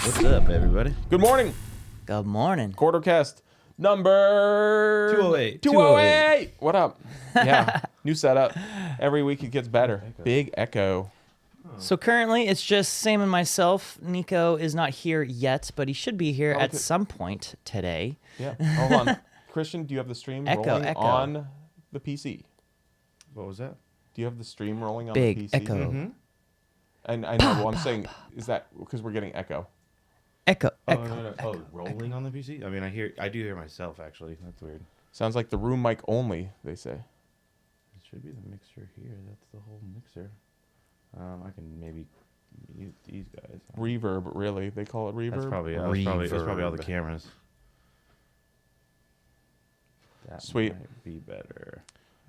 What's up, everybody? Good morning. Good morning. Quartercast number 208. 208. What up? Yeah, new setup. Every week it gets better. Big echo. So currently it's just Sam and myself. Nico is not here yet, but he should be here at some point today. Yeah. Hold on. Christian, do you have the stream rolling on the PC? What was that? Do you have the stream rolling on Big the PC? echo. Mm-hmm. And I know. Well, I'm saying, is that because we're getting echo? Echo. Oh, Echo. no. Oh, rolling on the PC? I mean, I do hear myself, actually. That's weird. Sounds like the room mic only, they say. It should be the mixer here. That's the whole mixer. I can maybe mute these guys. Reverb, really? They call it reverb? That's probably all the cameras. That Sweet. might be better.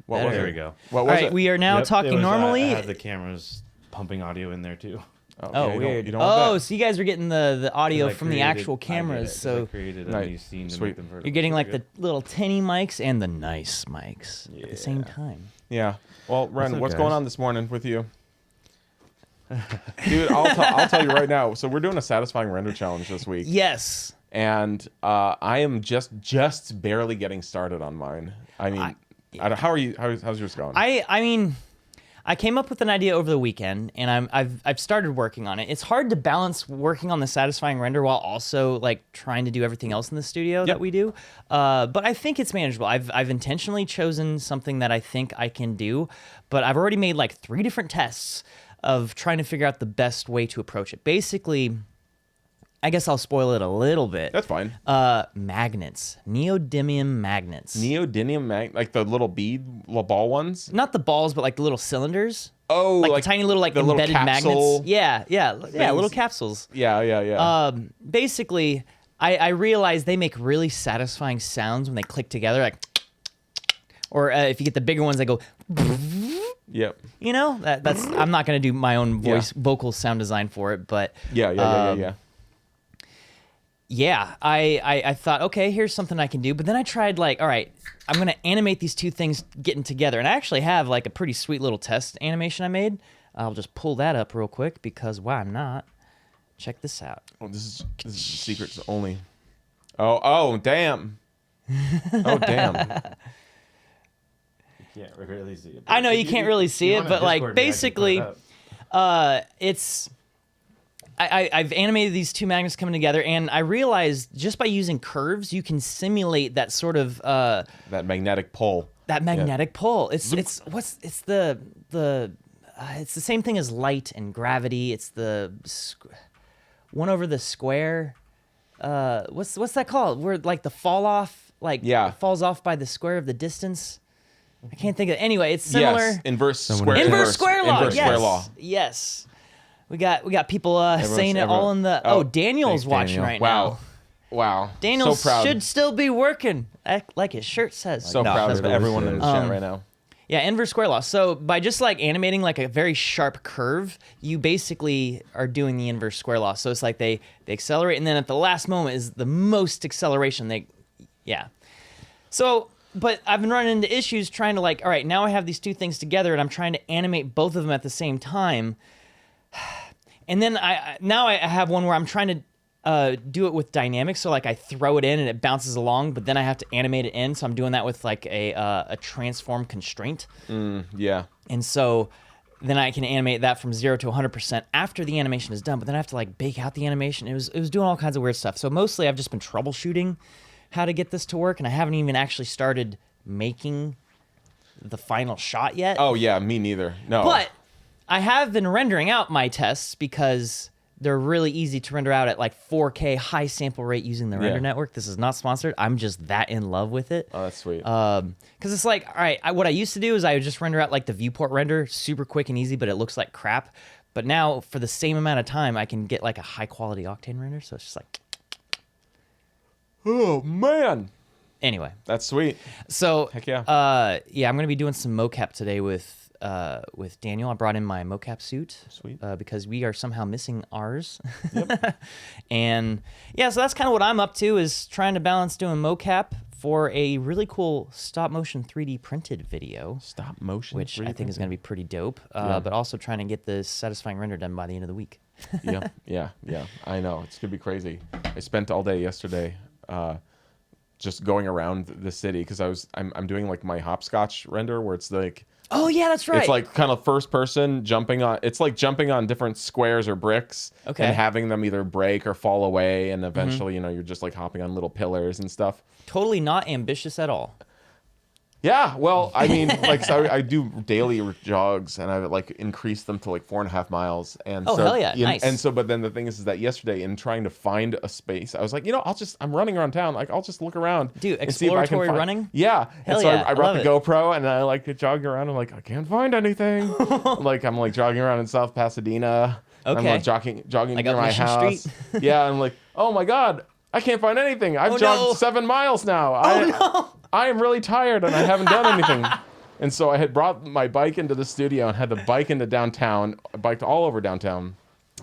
What was There it? we go. What All was right, it? we are now Yep, talking normally. I have the cameras pumping audio in there, too. Oh, yeah, weird. You don't want Oh, that. so you guys are getting the audio 'Cause I from the created- actual I did it, cameras. 'cause I So created a Right. new scene to Sweet. make them vertical. you're getting like Pretty the little tinny mics and the nice mics at the same Yeah. time. Yeah. Well, Wren, up, what's guys? going on this morning with you? Dude, I'll tell you right now. So we're doing a satisfying render challenge this week. Yes. And I am just barely getting started on mine. I mean, how are you? How's yours going? I mean, I came up with an idea over the weekend, and I've started working on it. It's hard to balance working on the satisfying render while also like trying to do everything else in the studio that we do. But I think it's manageable. I've intentionally chosen something that I think I can do, but I've already made like 3 different tests of trying to figure out the best way to approach it. Basically, I guess I'll spoil it a little bit. That's fine. Magnets, neodymium magnets. Neodymium like the little ball ones. Not the balls, but like the little cylinders. Oh, Like the tiny little like the little embedded capsule magnets. Yeah, little things. capsules. Yeah. Basically, I realized they make really satisfying sounds when they click together, like, or if you get the bigger ones, they go. Yep. You know, that's. I'm not gonna do my own vocal sound design for it, but Yeah. yeah, I thought, okay, here's something I can do. But then I tried, like, all right, I'm going to animate these 2 things getting together. And I actually have, like, a pretty sweet little test animation I made. I'll just pull that up real quick because why I'm not. Check this out. Oh, this is secrets only. Oh, damn. Oh, damn. You can't really see it. I know you can't really see it, but, like, basically, it's... I've animated these 2 magnets coming together, and I realized just by using curves, you can simulate that sort of That magnetic pull. pull. It's the same thing as light and gravity. It's the 1 over the square. What's that called? Where like the fall off, it falls off by the square of the distance. I can't think of it. Anyway, it's similar. Yes, inverse square law. Inverse Inverse yes. square law. Yes. We got people saying it everyone- all in the. Oh, Daniel's Thanks, watching Daniel. right now. Wow. Daniel so proud. should still be working, like his shirt says. So No, proud that's of what it everyone in the says. chat right now. Yeah, inverse square law. So by just like animating like a very sharp curve, you basically are doing the inverse square law. So it's like they accelerate, and then at the last moment is the most acceleration. So, but I've been running into issues trying to like, all right, now I have these 2 things together, and I'm trying to animate both of them at the same time. And then I have one where I'm trying to do it with dynamics. So like I throw it in and it bounces along, but then I have to animate it in. So I'm doing that with like a transform constraint. Yeah. And so then I can animate that from 0 to 100% after the animation is done. But then I have to like bake out the animation. It was doing all kinds of weird stuff. So mostly I've just been troubleshooting how to get this to work, and I haven't even actually started making the final shot yet. Oh, yeah, me neither. No. But I have been rendering out my tests because they're really easy to render out at like 4K high sample rate using the render network. This is not sponsored. I'm just that in love with it. Oh, that's sweet. Because it's like, all right, what I used to do is I would just render out like the viewport render, super quick and easy, but it looks like crap. But now for the same amount of time, I can get like a high quality Octane render. So it's just like, oh, man. anyway. That's sweet. So Heck yeah. I'm gonna be doing some mocap today with Daniel. I brought in my mocap suit. Sweet. Because we are somehow missing ours. Yep. And yeah, so that's kind of what I'm up to, is trying to balance doing mocap for a really cool stop motion 3D printed video, Stop motion, which I think is going to be pretty dope. Yeah. But also trying to get this satisfying render done by the end of the week. yeah. I know it's gonna be crazy. I spent all day yesterday just going around the city because I'm doing like my hopscotch render where it's like. Oh yeah, that's right. It's like kind of first person jumping on. It's like jumping on different squares or bricks, Okay. and having them either break or fall away, and eventually, you're just like hopping on little pillars and stuff. Totally not ambitious at all. Yeah, well, I mean, like so I do daily jogs, and I like increase them to like 4.5 miles. And Oh, so, hell yeah, nice. And so, but then the thing is that yesterday, in trying to find a space, I was like, I'm running around town, like I'll just look around, Dude, and see if I can exploratory find. running? Yeah, Hell and so yeah, I I brought love the it. GoPro, and I like jogging around. I'm like, I can't find anything. I'm like jogging around in South Pasadena. I'm Okay. like jogging Like near up my Mission house. Street? Yeah, I'm like, oh my god, I can't find anything. I've Oh, jogged no. 7 miles now. I am really tired and I haven't done anything. And so I had brought my bike into the studio and had to bike into downtown. I biked all over downtown.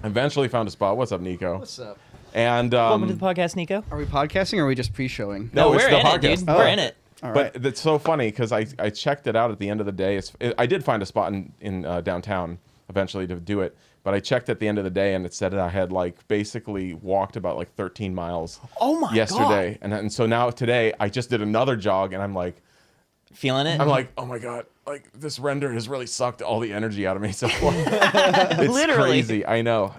Eventually found a spot. What's up, Nico? What's up? And Welcome to the podcast, Nico. Are we podcasting or are we just pre-showing? No, it's we're the in podcast. it, dude. Oh. We're in it. All right. But it's so funny because I checked it out at the end of the day. I did find a spot in downtown eventually to do it. But I checked at the end of the day and it said that I had like basically walked about like 13 miles Oh my yesterday. And so now today I just did another jog and I'm like, Feeling it? oh my god, like this render has really sucked all the energy out of me so far. It's Literally. crazy. I know.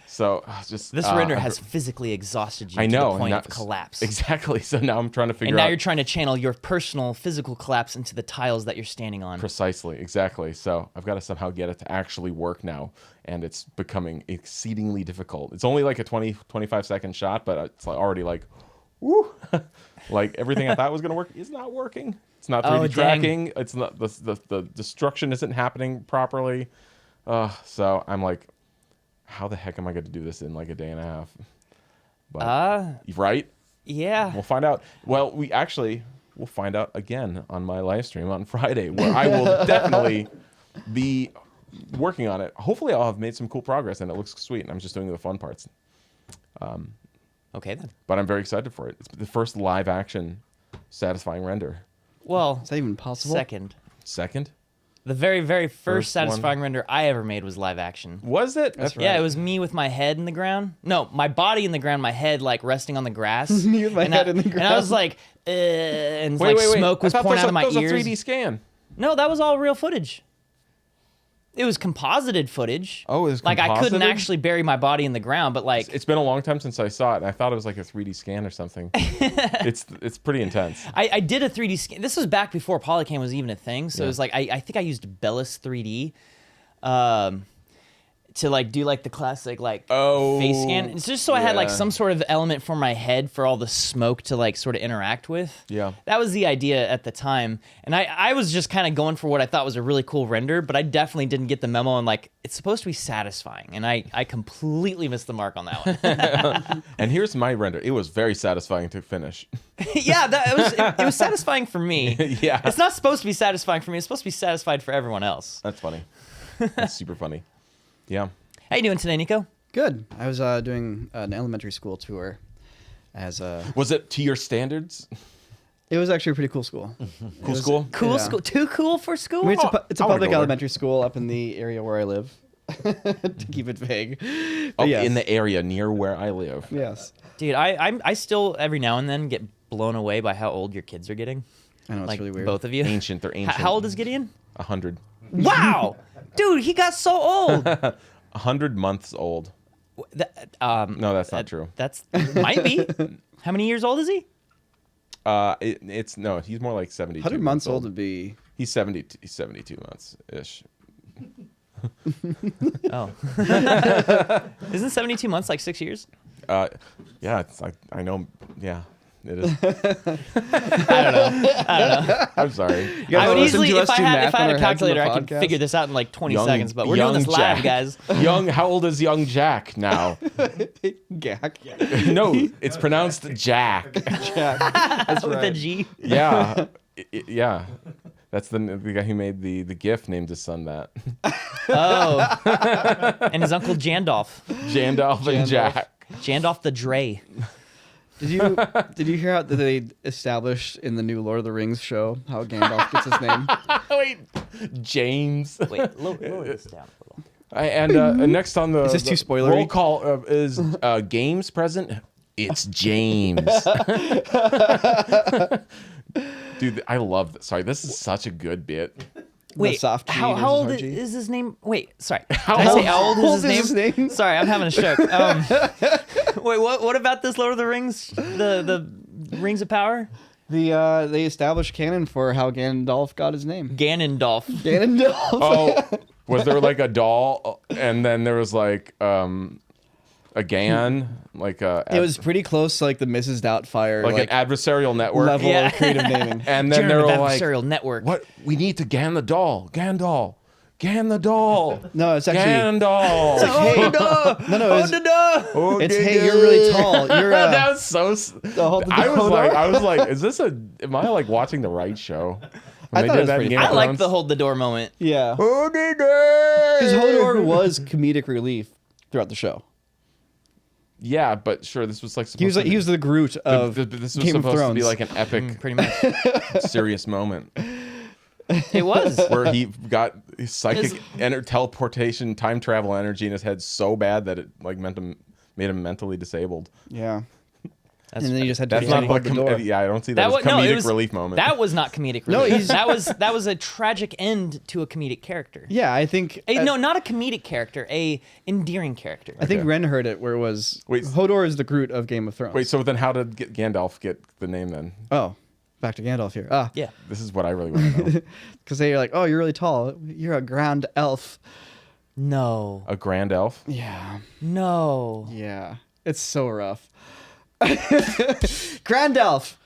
So just This render has physically exhausted you I to know, the and point of that's- collapse. Exactly. So now I'm trying to figure And now out you're trying to channel your personal physical collapse into the tiles that you're standing on. precisely, exactly. So I've got to somehow get it to actually work now, and it's becoming exceedingly difficult. It's only like a 20-25 second shot, but it's already like, woo, like everything I thought was gonna work is not working. It's not 3D Oh, dang. tracking. It's not the destruction isn't happening properly. So I'm like, how the heck am I going to do this in like a day and a half? But, right? Yeah. We'll find out. Well, we'll find out again on my live stream on Friday, where I will definitely be working on it. Hopefully, I'll have made some cool progress, and it looks sweet. And I'm just doing the fun parts. Okay then. But I'm very excited for it. It's the first live action satisfying render. Well, Is that even possible? Second? the very, very first First satisfying render I ever made was live action. Was it? That's Yeah, right. it was me with my head in the ground. No, my body in the ground, my head like resting on the grass. Me with my and head I, in the And I was ground. like, and Wait. smoke was I thought pouring those out of my those ears. a 3D scan. No, that was all real footage. It was composited footage. Oh, it was like I couldn't composited? actually bury my body in the ground, but like It's been a long time since I saw it, and I thought it was like a 3D scan or something. It's pretty intense. I did a 3D scan. This was back before Polycam was even a thing. So it was like I think I used Bellis 3D to like do like the classic like face scan. It's just so I had like yeah. some sort of element for my head for all the smoke to like sort of interact with. Yeah. That was the idea at the time. And I was just kind of going for what I thought was a really cool render, but I definitely didn't get the memo and like it's supposed to be satisfying. And I completely missed the mark on that one. And here's my render. It was very satisfying to finish. Yeah, it was satisfying for me. Yeah. It's not supposed to be satisfying for me. It's supposed to be satisfied for everyone else. That's funny. That's super funny. Yeah. How you doing today, Nico? Good. I was doing an elementary school tour as a... Was it to your standards? It was actually a pretty cool school. Cool school? Cool Yeah. school? Too cool for school? I mean, it's a I wanna public go there. elementary school up in the area where I live. To keep it vague. Oh, But yes. in the area near where I live. Yes. Dude, I still every now and then get blown away by how old your kids are getting. I know, it's Like really weird. both of you. Ancient. They're ancient. How old is Gideon? 100. Wow, dude, he got so old. 100 months old. No, that's not true. That's might be. How many years old is he? No, he's more like 72. 100 months old would be... He's 70. He's 72 months ish. Oh, isn't 72 months like 6 years? Yeah, it's like I know. Yeah, it is. I don't know. I'm sorry. You guys I would listen easily, to us if I do had math on a our heads on the calculator, I could podcast? figure this out in like 20 seconds. But we're doing this live, Jack. guys. How old is young Jack now? Gack. No, it's pronounced Jack. Jack. That's With a right. G. Yeah, yeah. That's the guy who made the GIF named his son that. Oh, and his uncle Gandalf. Jandalf and Gandalf. Jack. Gandalf the Dre. Did you hear how they established in the new Lord of the Rings show how Gandalf gets his name? Wait, James. Wait, lower this down a little. And next on the, Is this the too spoilery? roll call is Games present. It's James. Dude, I love this. Sorry, this is such a good bit. Wait, soft G how versus old hard G? is his name? Wait, sorry. How Did I say old- how old how is his name? Sorry, I'm having a stroke. Wait, what about this Lord of the Rings? The Rings of Power? They established canon for how Gandalf got his name. Ganondorf. Gandalf. Oh, was there like a doll, and then there was like a Gan, like a It was pretty close to like the Mrs. Doubtfire like an adversarial network. level Yeah. of creative naming. And then they Journal were of like, Adversarial Network. "What? We need to Gan the doll, Gandalf, Gan the doll, No, it's actually Gandalf." hey, no, it's hey, you're really tall. You're That was so. hold the I was door. like, is this a? Am I like watching the right show? When I thought it was in pretty Game I of like Thrones? the hold the door moment. yeah. Because Because Hodor was comedic relief throughout the show. Yeah, but sure, this was like He was supposed to he was the Groot of this was Game of supposed to Thrones. be like an epic, Pretty much. serious moment It was. where he got his psychic teleportation, time travel energy in his head so bad that it like made him mentally disabled. Yeah. That's- and then he just had to That's not hold what the door. yeah, I don't see that, That as was comedic it was, relief moment. That was not comedic No, relief. he's- that was a tragic end to a comedic character. Yeah, I think No, not a comedic character, a endearing character. I think Okay. Wren heard it where it was Wait. Hodor is the Groot of Game of Thrones. Wait, so then how did Gandalf get the name then? Oh, back to Gandalf here. Yeah. This is what I really want to know. Because they're like, oh, you're really tall. You're a grand elf. No. A grand elf? Yeah. No. Yeah. It's so rough. Grand elf.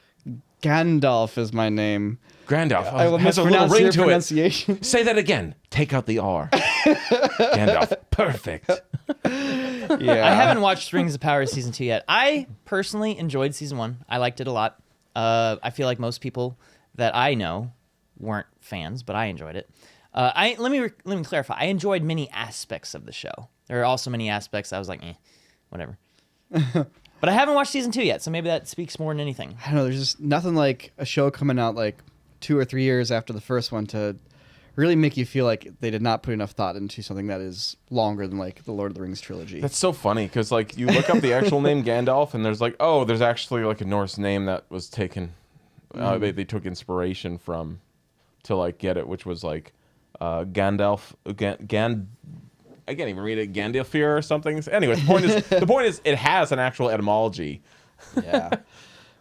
Gandalf is my name. Grandalf I will has a little mispronounce ring your to it. pronunciation. Say that again. Take out the R. Gandalf. Perfect. Yeah. I haven't watched Rings of Power season 2 yet. I personally enjoyed season 1. I liked it a lot. I feel like most people that I know weren't fans, but I enjoyed it. Let me clarify. I enjoyed many aspects of the show. There are also many aspects I was like, whatever. But I haven't watched season 2 yet, so maybe that speaks more than anything. I don't know. There's just nothing like a show coming out like 2 or 3 years after the first one to really make you feel like they did not put enough thought into something that is longer than like the Lord of the Rings trilogy. That's so funny because like you look up the actual name Gandalf and there's like, oh, there's actually like a Norse name that was taken. They took inspiration from to like get it, which was like Gandalf. I can't even read it. Gandalfir or something. Anyway, the point is, it has an actual etymology. Yeah.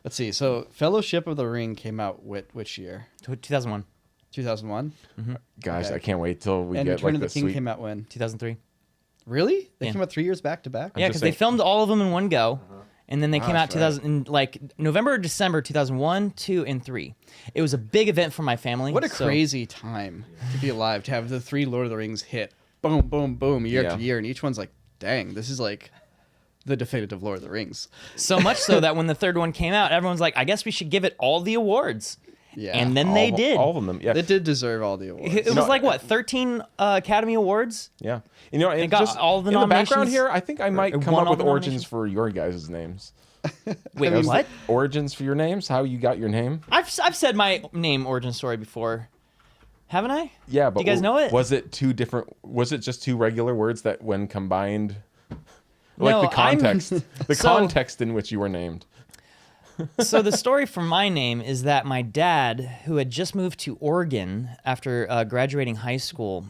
Let's see. So Fellowship of the Ring came out which year? 2001, 2001. Gosh, Okay. I can't wait till we And get Return like of the the King sweet. came out when? 2003. Really? They Yeah. came out 3 years back to back? Yeah, just because they saying- filmed all of them in one go, and then they came out That's right. 2000 in like November or December 2001, 2, and 3. It was a big event for my family. What a so- crazy time to be alive to have the 3 Lord of the Rings hit. Boom, boom, boom, year Yeah. after year, and each one's like, dang, this is like the definitive Lord of the Rings. So much so that when the third one came out, everyone's like, I guess we should give it all the awards. Yeah. And then they did. all of them. Yeah, They did deserve all the awards. It was know- like, what, 13 Academy Awards? yeah. You know, and got just all the in the background nominations? here, I think I might Or come won up all with the origins nominations? for your guys' names. Wait, That was what? the origins for your names? How you got your name? I've said my name origin story before. Haven't I? Yeah, but you guys know it? Was it two different? Was it just two regular words that, when combined, like No, the context, the So- context in which you were named? So the story for my name is that my dad, who had just moved to Oregon after graduating high school,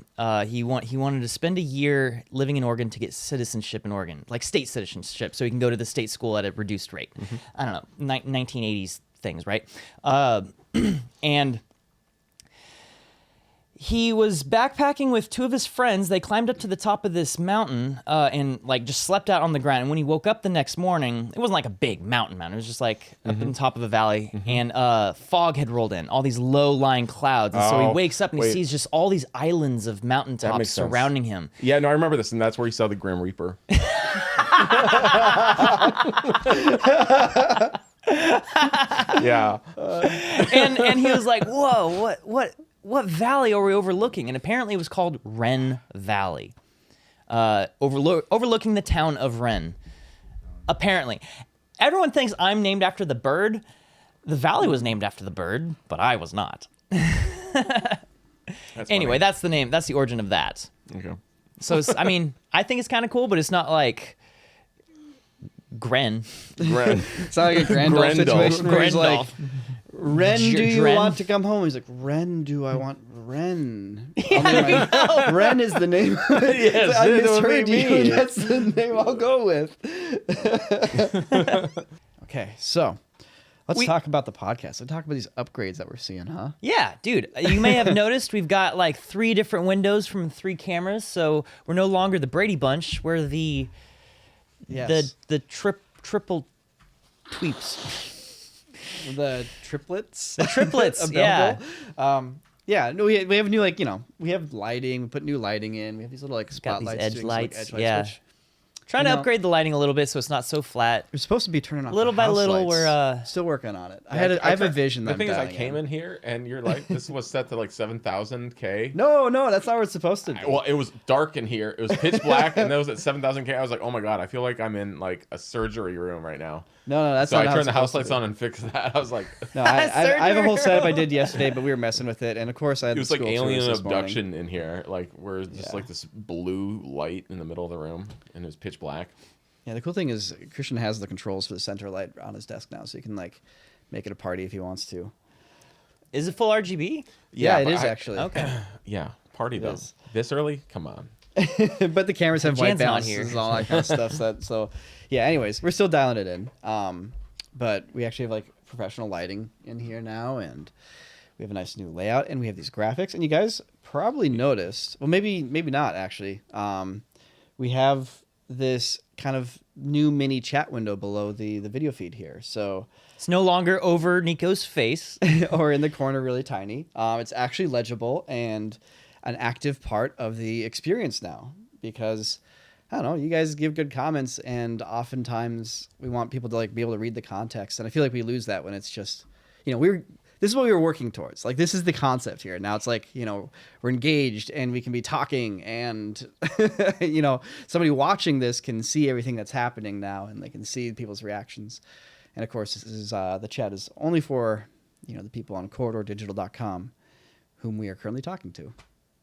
he wanted to spend a year living in Oregon to get citizenship in Oregon, like state citizenship, so he can go to the state school at a reduced rate. I don't know, 1980s things, right? And he was backpacking with 2 of his friends. They climbed up to the top of this mountain and like just slept out on the ground. And when he woke up the next morning, it wasn't like a big mountain. It was just like up in the top of a valley. And fog had rolled in, all these low-lying clouds. And so he Oh, wakes up and he wait. sees just all these islands of mountaintops makes sense. surrounding him. Yeah, no, I remember this, and that's where you saw the Grim Reaper. Yeah. And he was like, "Whoa, what valley are we overlooking?" And apparently it was called Wren Valley, overlooking the town of Wren. Apparently, everyone thinks I'm named after the bird. The valley was named after the bird, but I was not. Anyway, funny. that's the name. That's the origin of that. Okay. So, I mean, I think it's kind of cool, but it's not like Gren. Wren. It's not like a Gandalf situation where he's like, Grendolf. Ren, do you Dren? want to come home? He's like, Ren, do I want Ren? Yeah, Ren is the name. Yes, I that's what misheard we you. mean. That's the name I'll go with. Okay, so let's talk about the podcast. Let's talk about these upgrades that we're seeing, huh? Yeah, dude. You may have noticed we've got like 3 different windows from 3 cameras, so we're no longer the Brady Bunch. We're the Yes. the triple tweeps. The triplets. The triplets, yeah. available. Yeah, no, we have new, like, we have lighting. We put new lighting in. We have these little like Got these spotlights, edge doing some, like, lights, edge lights, yeah. which Trying to You know- upgrade the lighting a little bit so it's not so flat. we're supposed to be turning off. Little the by house little, lights. we're, still working on it. I Yeah, have a tried- vision. The that thing I'm is, I dialing came in here and you're like, this was set to like 7,000K. No, that's not what it's supposed to be. Well, it was dark in here. It was pitch black, and that was at 7,000K. I was like, oh my god, I feel like I'm in like a surgery room right now. no, that's So not I how turned it's the house supposed lights to on and fixed that. I was like, be. No, I have a whole setup I Surgery did yesterday, but we were messing with it, and of course I had it was the like school alien tours this morning. abduction in here. Like we're just Yeah. like this blue light in the middle of the room, and it was pitch black. Yeah, the cool thing is Christian has the controls for the center light on his desk now, so he can like make it a party if he wants to. Is it full RGB? Yeah, it but is I- actually. Okay. Yeah, party though. is. This early? Come on. But the cameras have white Jan's not balances here. and all that kind of stuff. So, yeah. Anyways, we're still dialing it in. But we actually have like professional lighting in here now, and we have a nice new layout, and we have these graphics. And you guys probably noticed, well, maybe not actually. We have this kind of new mini chat window below the video feed here. So, It's no longer over Nico's face. or in the corner, really tiny. It's actually legible and an active part of the experience now, because I don't know, you guys give good comments, and oftentimes we want people to like be able to read the context, and I feel like we lose that when it's just, this is what we were working towards. Like, this is the concept here. Now it's like, we're engaged and we can be talking, and somebody watching this can see everything that's happening now, and they can see people's reactions. And of course, this is the chat is only for the people on corridordigital.com whom we are currently talking to.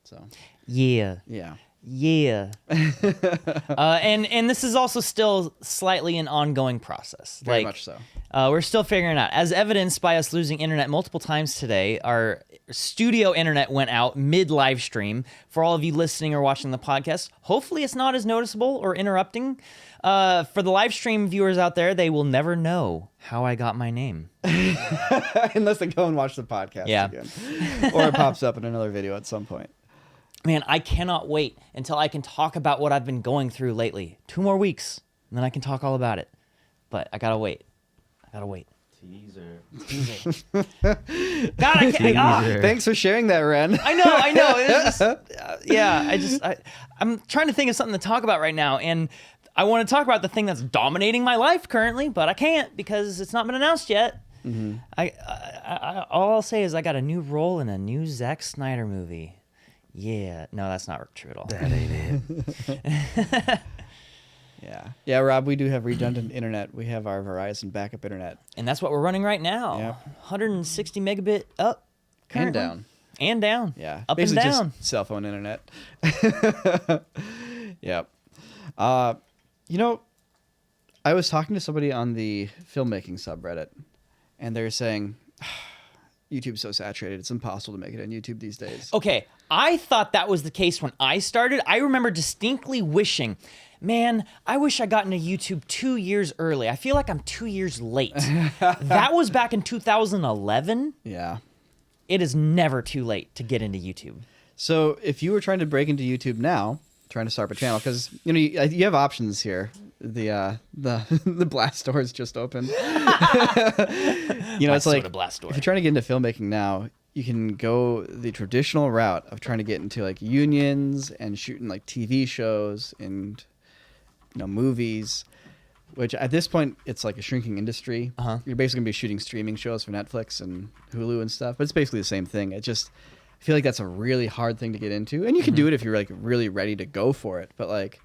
So Yeah. yeah. Yeah. And this is also still slightly an ongoing process. Very like, much so. We're still figuring it out. As evidenced by us losing internet multiple times today, our studio internet went out mid-live stream. For all of you listening or watching the podcast, hopefully it's not as noticeable or interrupting. For the live stream viewers out there, they will never know how I got my name. Unless they go and watch the podcast Yeah. again. Or it pops up in another video at some point. Man, I cannot wait until I can talk about what I've been going through lately. 2 more weeks, and then I can talk all about it. But I gotta wait. Teaser. God, I can't. Thanks for sharing that, Wren. I know. It's just, I'm trying to think of something to talk about right now, and I want to talk about the thing that's dominating my life currently, but I can't because it's not been announced yet. Mm-hmm. I all I'll say is I got a new role in a new Zack Snyder movie. Yeah, no, that's not true at all. That ain't it. Yeah, Rob, we do have redundant internet. We have our Verizon backup internet. And that's what we're running right now. Yep. 160 megabit up And currently. down. And down. Yeah. Up Basically and down. just cell phone internet. Yep. I was talking to somebody on the filmmaking subreddit, and they're saying, YouTube's so saturated, it's impossible to make it on YouTube these days. Okay, I thought that was the case when I started. I remember distinctly wishing, man, I wish I got into YouTube 2 years early. I feel like I'm 2 years late. That was back in 2011. Yeah. It is never too late to get into YouTube. So if you were trying to break into YouTube now, trying to start up a channel, because you have options here. The the Blast Door is just open. It's like Blast Door. if you're trying to get into filmmaking now, you can go the traditional route of trying to get into like unions and shooting like TV shows and movies, which at this point it's like a shrinking industry. Uh-huh. You're basically gonna be shooting streaming shows for Netflix and Hulu and stuff, but it's basically the same thing. I feel like that's a really hard thing to get into, and you can do it if you're like really ready to go for it. But like,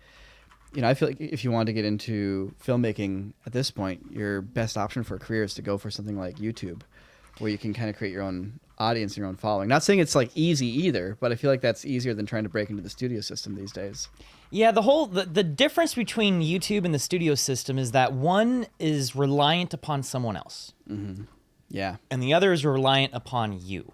I feel like if you want to get into filmmaking at this point, your best option for a career is to go for something like YouTube, where you can kind of create your own audience, your own following. Not saying it's like easy either, but I feel like that's easier than trying to break into the studio system these days. Yeah, the difference between YouTube and the studio system is that one is reliant upon someone else, Yeah. and the other is reliant upon you.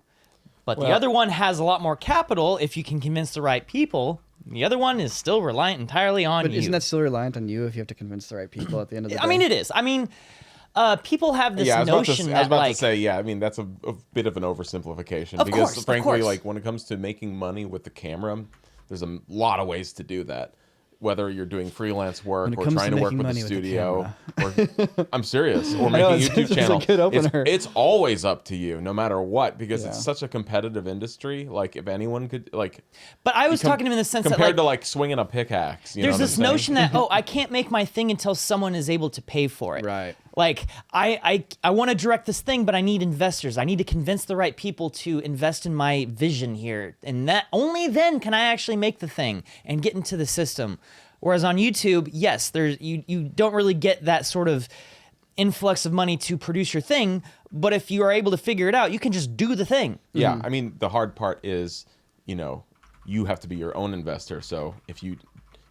But the Well- other one has a lot more capital if you can convince the right people. The other one is still reliant entirely on But you. isn't that still reliant on you if you have to convince the right people at the end of the day? I mean, it is. I mean, people have this Yeah, I was notion about that to say, yeah, I mean, that's a bit of an oversimplification. Of because course, of frankly, course. like when it comes to making money with the camera, there's a lot of ways to do that. Whether you're doing freelance work When it or comes trying to to work making with a money with the studio, or I'm serious, or know, making a it's YouTube a channel, good opener. it's always up to you, no matter what, because Yeah. it's such a competitive industry. Like if anyone could, like, But I was com- talking to him in the sense that compared like, to like swinging a pickaxe, you know there's what this I'm saying? notion that I can't make my thing until someone is able to pay for it. Right. Like I want to direct this thing, but I need investors. I need to convince the right people to invest in my vision here, and that only then can I actually make the thing and get into the system. Whereas on YouTube, yes, there's you don't really get that sort of influx of money to produce your thing, but if you are able to figure it out, you can just do the thing. Yeah, I mean, the hard part is, you have to be your own investor. So if you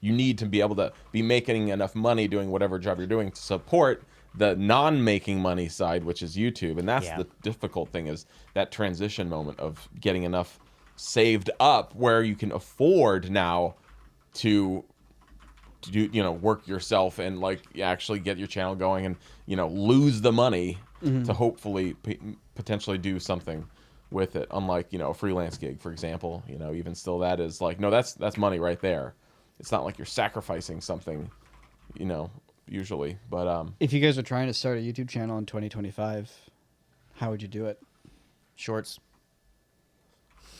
need to be able to be making enough money doing whatever job you're doing to support the non-making money side, which is YouTube. And that's Yeah. the difficult thing, is that transition moment of getting enough saved up where you can afford now to do, work yourself and like actually get your channel going and, lose the money to hopefully potentially do something with it. Unlike, a freelance gig, for example, even still that is like, no, that's money right there. It's not like you're sacrificing something, usually, but, If you guys are trying to start a YouTube channel in 2025, how would you do it? Shorts.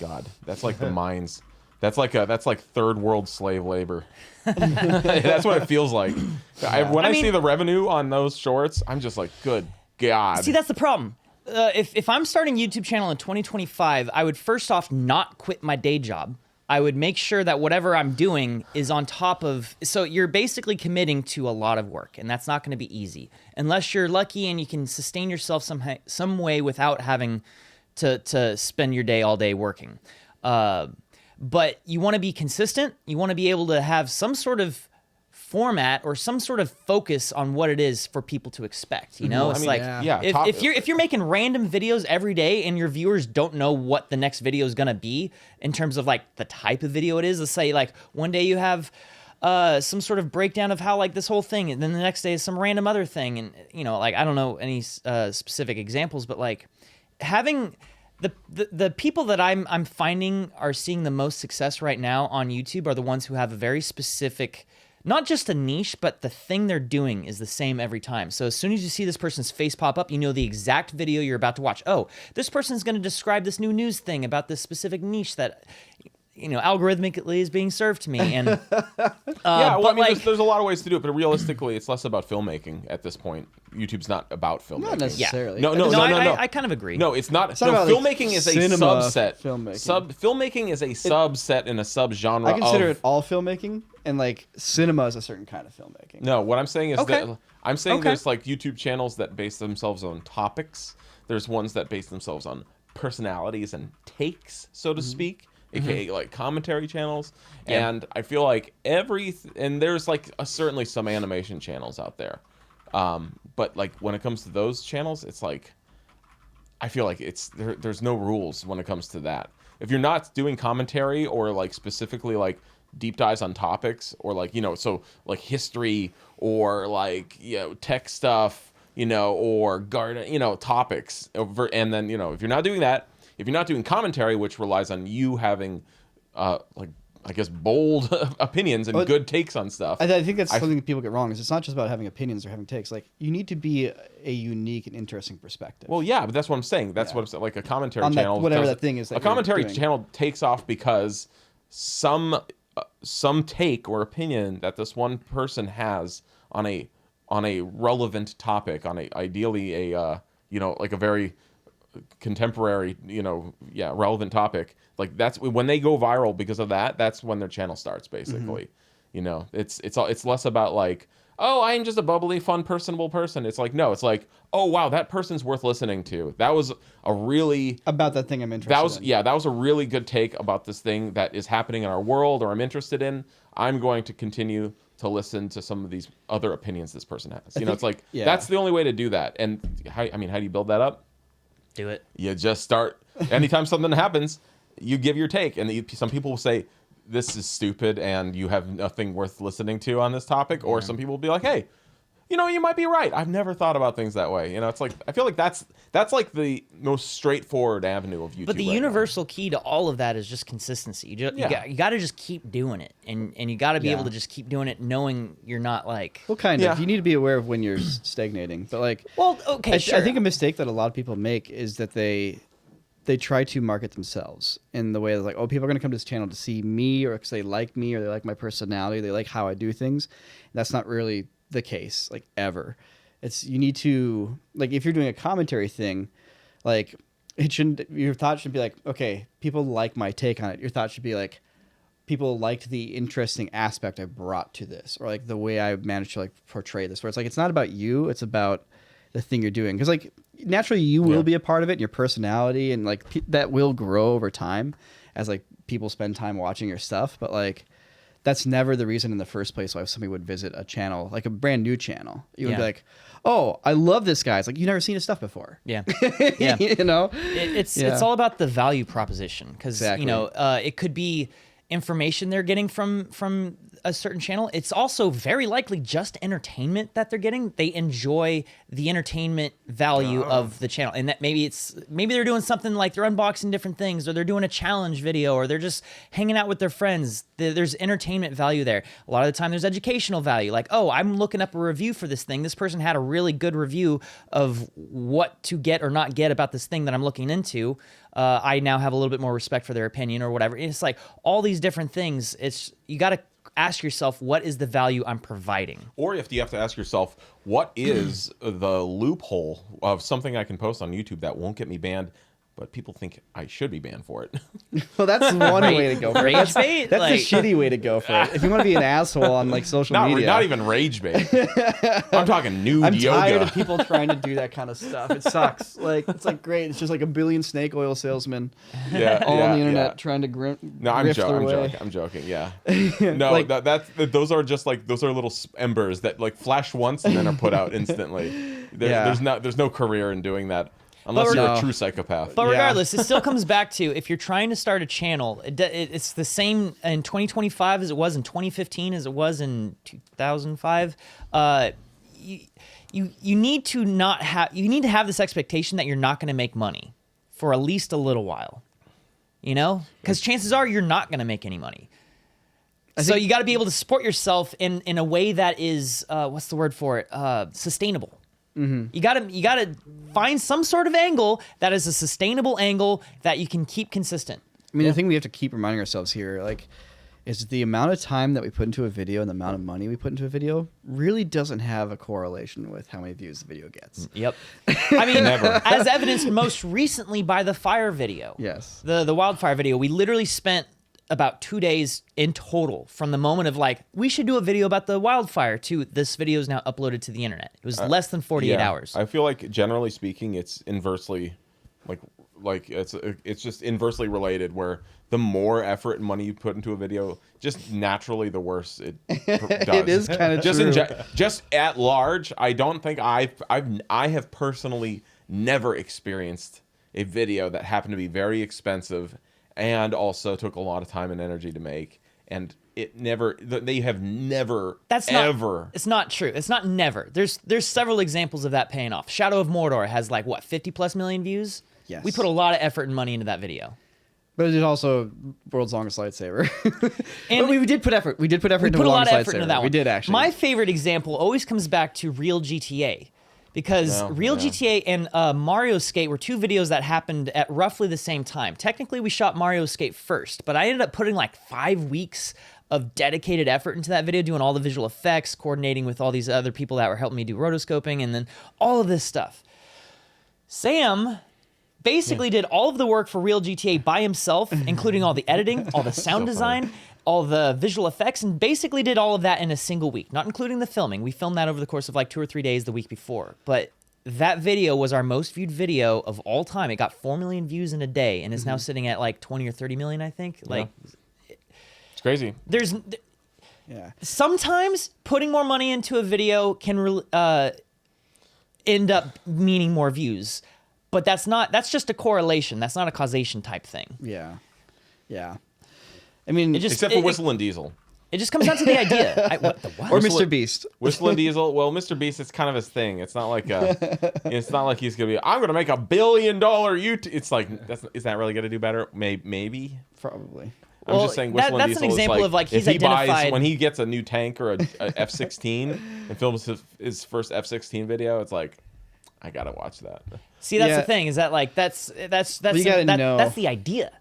God, that's like the mines. That's like third world slave labor. That's what it feels like. When I mean- see the revenue on those shorts, I'm just like, good God. See, that's the problem. If I'm starting a YouTube channel in 2025, I would first off not quit my day job. I would make sure that whatever I'm doing is on top of. So you're basically committing to a lot of work, and that's not going to be easy unless you're lucky and you can sustain yourself some way without having to spend your day all day working. But you want to be consistent. You want to be able to have some sort of format or some sort of focus on what it is for people to expect. Well, It's I mean, like yeah, if you're making random videos every day and your viewers don't know what the next video is gonna be in terms of like the type of video it is. Let's say like one day you have some sort of breakdown of how like this whole thing, and then the next day is some random other thing, and like I don't know any specific examples, but like having the people that I'm finding are seeing the most success right now on YouTube are the ones who have a very specific, not just a niche, but the thing they're doing is the same every time. So as soon as you see this person's face pop up, you know the exact video you're about to watch. Oh, this person's going to describe this new news thing about this specific niche that, algorithmically is being served to me. And well, I mean, like, there's a lot of ways to do it, but realistically, it's less about filmmaking at this point. YouTube's not about filmmaking. Not necessarily. No. I kind of agree. No, it's not. not about, like, filmmaking is a cinema subset. filmmaking. Filmmaking is a subset and a subgenre. I consider of, it all filmmaking, and like cinema is a certain kind of filmmaking. No, what I'm saying is Okay. that I'm saying Okay. there's like YouTube channels that base themselves on topics. There's ones that base themselves on personalities and takes, so to speak, aka like commentary channels. Yeah. And I feel like and there's like certainly some animation channels out there. But like when it comes to those channels, it's like I feel like there's no rules when it comes to that. If you're not doing commentary or like specifically like deep dives on topics or like so like history or like tech stuff or garden topics over, and then if you're not doing that, if you're not doing commentary, which relies on you having like I guess bold opinions and But good takes on stuff. I think that's something that people get wrong. Is it's not just about having opinions or having takes. Like you need to be a unique and interesting perspective. Well, yeah, but that's what I'm saying. That's what I'm saying. Like a commentary On that- channel, whatever does- that thing is that a you're commentary doing. channel takes off because some take or opinion that this one person has on a relevant topic, on ideally a like a very contemporary relevant topic. Like that's when they go viral because of that. That's when their channel starts basically. You know, it's less about like, oh, I'm just a bubbly, fun, personable person. It's like, no, it's like, oh wow, that person's worth listening to. That was a really About that thing I'm interested in. that was a really good take about this thing that is happening in our world or I'm interested in. I'm going to continue to listen to some of these other opinions this person has. You know, it's like that's the only way to do that. And how do you build that up? Do it. You just start. Anytime something happens, you give your take, and some people will say, this is stupid and you have nothing worth listening to on this topic, or some people will be like, hey, you know, you might be right, I've never thought about things that way. You know, it's like, I feel like that's like the most straightforward avenue of YouTube. But the universal key to all of that is just consistency. You got to just keep doing it, and you got to be able to just keep doing it, knowing you're not like. Well, kind of. You need to be aware of when you're stagnating. But like, well, okay, sure. I think a mistake that a lot of people make is that they try to market themselves in the way that like, oh, people are going to come to this channel to see me, or because they like me, or they like my personality, they like how I do things. That's not really the case, like, ever. You need to, like, if you're doing a commentary thing, like, your thought should be like, okay, people like my take on it. Your thought should be like, people liked the interesting aspect I brought to this, or like the way I managed to like portray this, where it's like, it's not about you, it's about the thing you're doing. Because like, naturally you will be a part of it, and your personality, and like that will grow over time as like people spend time watching your stuff. But like, that's never the reason in the first place why somebody would visit a channel, like a brand new channel. You would be like, oh, I love this guy. It's like, you've never seen his stuff before. Yeah. You know, it's all about the value proposition, because you know, it could be information they're getting from a certain channel. It's also very likely just entertainment that they're getting. They enjoy the entertainment value of the channel, and that maybe they're doing something like they're unboxing different things, or they're doing a challenge video, or they're just hanging out with their friends. There's entertainment value there. A lot of the time there's educational value, like, oh, I'm looking up a review for this thing. This person had a really good review of what to get or not get about this thing that I'm looking into. I now have a little bit more respect for their opinion, or whatever. It's like all these different things. You got to ask yourself, what is the value I'm providing? Or if you have to ask yourself, what is the loophole of something I can post on YouTube that won't get me banned, but people think I should be banned for it? Well, that's one way to go for it. Rage bait? That's the shitty way to go for it. If you want to be an asshole on like social media. Not even rage bait. I'm talking nude I'm yoga. tired of people trying to do that kind of stuff. It sucks. Like, it's like great. It's just like a billion snake oil salesmen on the internet trying to I'm I'm joking. Yeah. No, like, those are just like, those are little embers that like flash once and then are put out instantly. There's no career in doing that. Unless you're a true psychopath. But regardless, it still comes back to, if you're trying to start a channel, it's the same in 2025 as it was in 2015 as it was in 2005. You need to have this expectation that you're not going to make money for at least a little while. You know? Because chances are you're not going to make any money. So you got to be able to support yourself in a way that is, what's the word for it? Sustainable. Mm-hmm. You gotta find some sort of angle that is a sustainable angle that you can keep consistent. I mean, the thing we have to keep reminding ourselves here, like, is the amount of time that we put into a video and the amount of money we put into a video really doesn't have a correlation with how many views the video gets. Yep. I mean, as evidenced most recently by the fire video. Yes. The Wildfire video. We literally spent about 2 days in total from the moment of like, we should do a video about the wildfire, to this video is now uploaded to the internet. It was less than 48 hours. I feel like, generally speaking, it's inversely like it's just inversely related, where the more effort and money you put into a video, just naturally the worse it does. It is kind of just true. Just at large, I don't think I have personally never experienced a video that happened to be very expensive and also took a lot of time and energy to make, and they have never, ever. It's not true. It's not never. There's several examples of that paying off. Shadow of Mordor has like, what, 50+ million views? Yes. We put a lot of effort and money into that video. But it's also world's longest lightsaber. And but we did put effort. We did put effort into a the lot longest of effort lightsaber. into that one. We did, actually. My favorite example always comes back to Real GTA. Because Real GTA and Mario Skate were two videos that happened at roughly the same time. Technically, we shot Mario Skate first, but I ended up putting like 5 weeks of dedicated effort into that video, doing all the visual effects, coordinating with all these other people that were helping me do rotoscoping, and then all of this stuff. Sam basically did all of the work for Real GTA by himself, including all the editing, all the sound design, all the visual effects, and basically did all of that in a single week, not including the filming. We filmed that over the course of like 2 or 3 days the week before. But that video was our most viewed video of all time. It got 4 million views in a day and is now sitting at like 20 or 30 million, I think. Like, It's crazy. there's Yeah. sometimes putting more money into a video can end up meaning more views, but that's just a correlation. That's not a causation type thing. Yeah. Yeah. I mean, It just Except for Whistle and Diesel. it just comes down to the idea. What? or Mr. Beast. Whistle and Diesel. Well, Mr. Beast, it's kind of his thing. It's not like it's not like he's gonna be. I'm gonna make $1 billion YouTube. It's like is that really gonna do better? Maybe. Probably. I'm Well, just saying. that- Whistle that's and an Diesel is example of, like, he's if he buys identified- when he gets a new tank or a F-16 and films his first F-16 video. It's like I gotta watch that. See, that's Yeah. the thing is that like that's you gotta know. that's the idea.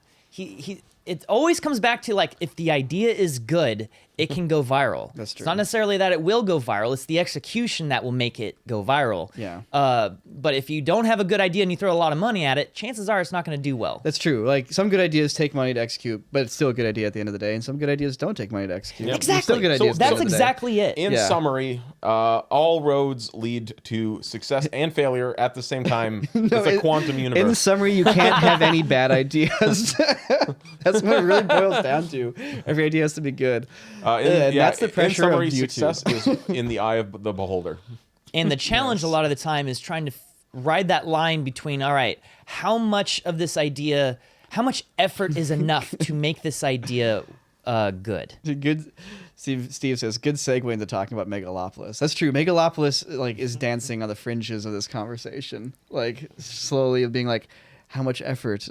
It always comes back to like if the idea is good, it can go viral. That's true. It's not necessarily that it will go viral. It's the execution that will make it go viral. Yeah. But if you don't have a good idea and you throw a lot of money at it, chances are it's not going to do well. That's true. Like some good ideas take money to execute, but it's still a good idea at the end of the day. And some good ideas don't take money to execute. Yep. They're Still Exactly. good So ideas. at the that's end of the day. exactly it. In Yeah. summary, all roads lead to success and failure at the same time. It's a quantum universe. In summary, you can't have any bad ideas. That's what it really boils down to. Every idea has to be good. That's the pressure in summary, of YouTube. success is in the eye of the beholder. And the challenge a lot of the time is trying to ride that line between, all right, how much of this idea, how much effort is enough to make this idea good? Good. Steve says, good segue into talking about Megalopolis. That's true. Megalopolis like is dancing on the fringes of this conversation, like slowly being like, how much effort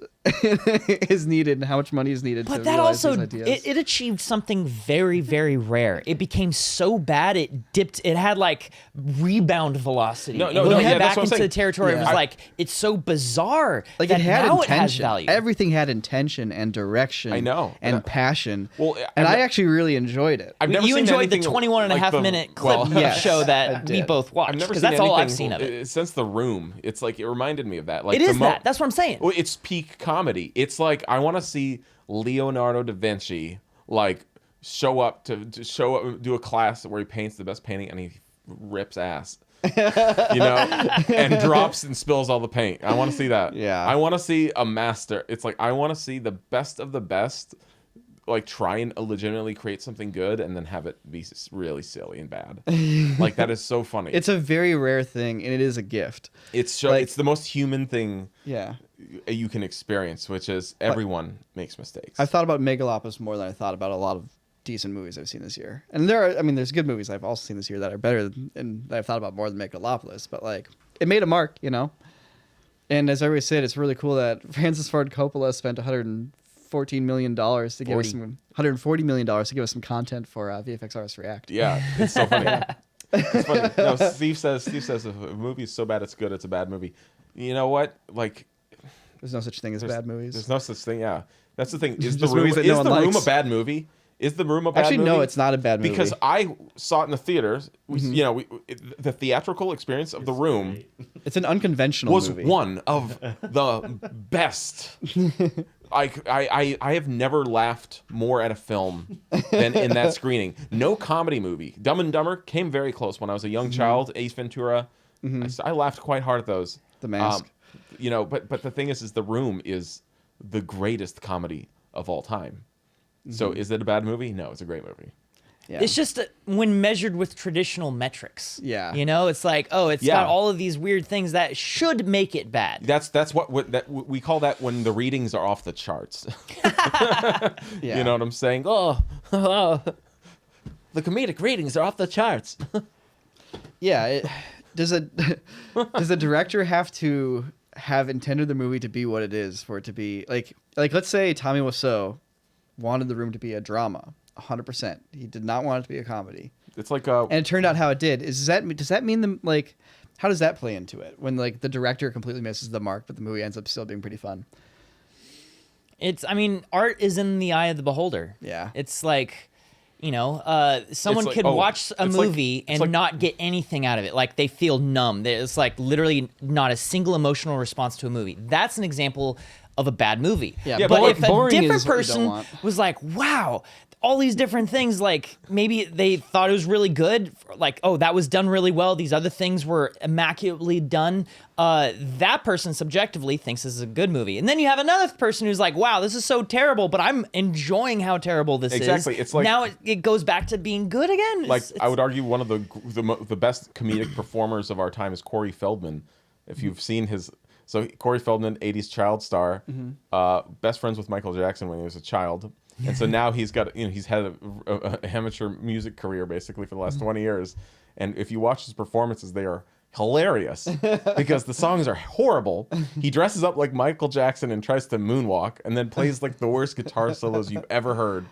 is needed and how much money is needed to But that realize also, these ideas. it achieved something very, very rare. It became so bad, it dipped, it had like rebound velocity. No, It no, went yeah, that's back what I'm into saying. the territory. It Yeah. was like, it's so bizarre Like that it had now intention. it has value. Everything had intention and direction. I know. And passion. Well, and I've I actually really enjoyed it. I've never You seen enjoyed the anything 21 and a like half the- minute clip well, Yes, show I that we did. both watched. I've never Because seen that's all I've anything seen of it. since The Room. It's like it reminded me of that. Like It is the that. That's what I'm saying. Well, it's peak comedy. It's like I want to see Leonardo da Vinci like show up to do a class where he paints the best painting and he rips ass. And drops and spills all the paint. I want to see that. Yeah. I want to see a master. It's like I want to see the best of the best like try and legitimately create something good and then have it be really silly and bad. Like that is so funny. It's a very rare thing, and it is a gift. It's like- it's the most human thing Yeah. you can experience, which is everyone makes mistakes. I've thought about Megalopolis more than I thought about a lot of decent movies I've seen this year. And there's good movies I've also seen this year that are better and that I've thought about more than Megalopolis. But like, it made a mark, And as I always said, it's really cool that Francis Ford Coppola spent $114 million to give us some $140 million to give us some content for VFX Artists React. Yeah, it's so funny. It's funny. No, Steve says if a movie is so bad it's good, it's a bad movie. You know what? Like, There's no such thing as bad movies. there's no such thing. Yeah, that's the thing. Is the Just room movies that no one a likes. bad movie? Is The Room a bad Actually, movie? no, it's not a bad movie. Because I saw it in the theaters. Mm-hmm. The theatrical experience of The Room it's an unconventional was movie. one of the best. I have never laughed more at a film than in that screening. No comedy movie. Dumb and Dumber came very close when I was a young child. Ace Ventura. I laughed quite hard at those. The Mask. But the thing is The Room is the greatest comedy of all time. So is it a bad movie? No, it's a great movie. Yeah. It's just when measured with traditional metrics. Yeah. It's like, oh, it's Yeah. got all of these weird things that should make it bad. That's what that we call that when the readings are off the charts. Yeah. You know what I'm saying? Oh, the comedic readings are off the charts. Yeah. Does a director have to have intended the movie to be what it is for it to be like let's say Tommy Wiseau wanted The Room to be a drama 100%. He did not want it to be a comedy, It's like and it turned out how it did. Does that mean how does that play into it when like the director completely misses the mark but the movie ends up still being pretty fun? Art is in the eye of the beholder. Yeah. It's like, someone like- could oh, watch a it's like- movie it's and like- not get anything out of it. Like they feel numb. It's like literally not a single emotional response to a movie. That's an example of a bad movie. Yeah, but boring- if a boring different is what you don't person want. was like, wow, all these different things. Like maybe they thought it was really good. Like, oh, that was done really well. These other things were immaculately done. That person subjectively thinks this is a good movie. And then you have another person who's like, wow, this is so terrible, but I'm enjoying how terrible this is. Exactly. It's like now it goes back to being good again. Like I would argue one of the best comedic performers of our time is Corey Feldman. If you've seen his, so Corey Feldman, 80s child star, best friends with Michael Jackson when he was a child. And so now he's got, he's had a amateur music career basically for the last 20 years. And if you watch his performances, they are hilarious because the songs are horrible. He dresses up like Michael Jackson and tries to moonwalk and then plays like the worst guitar solos you've ever heard.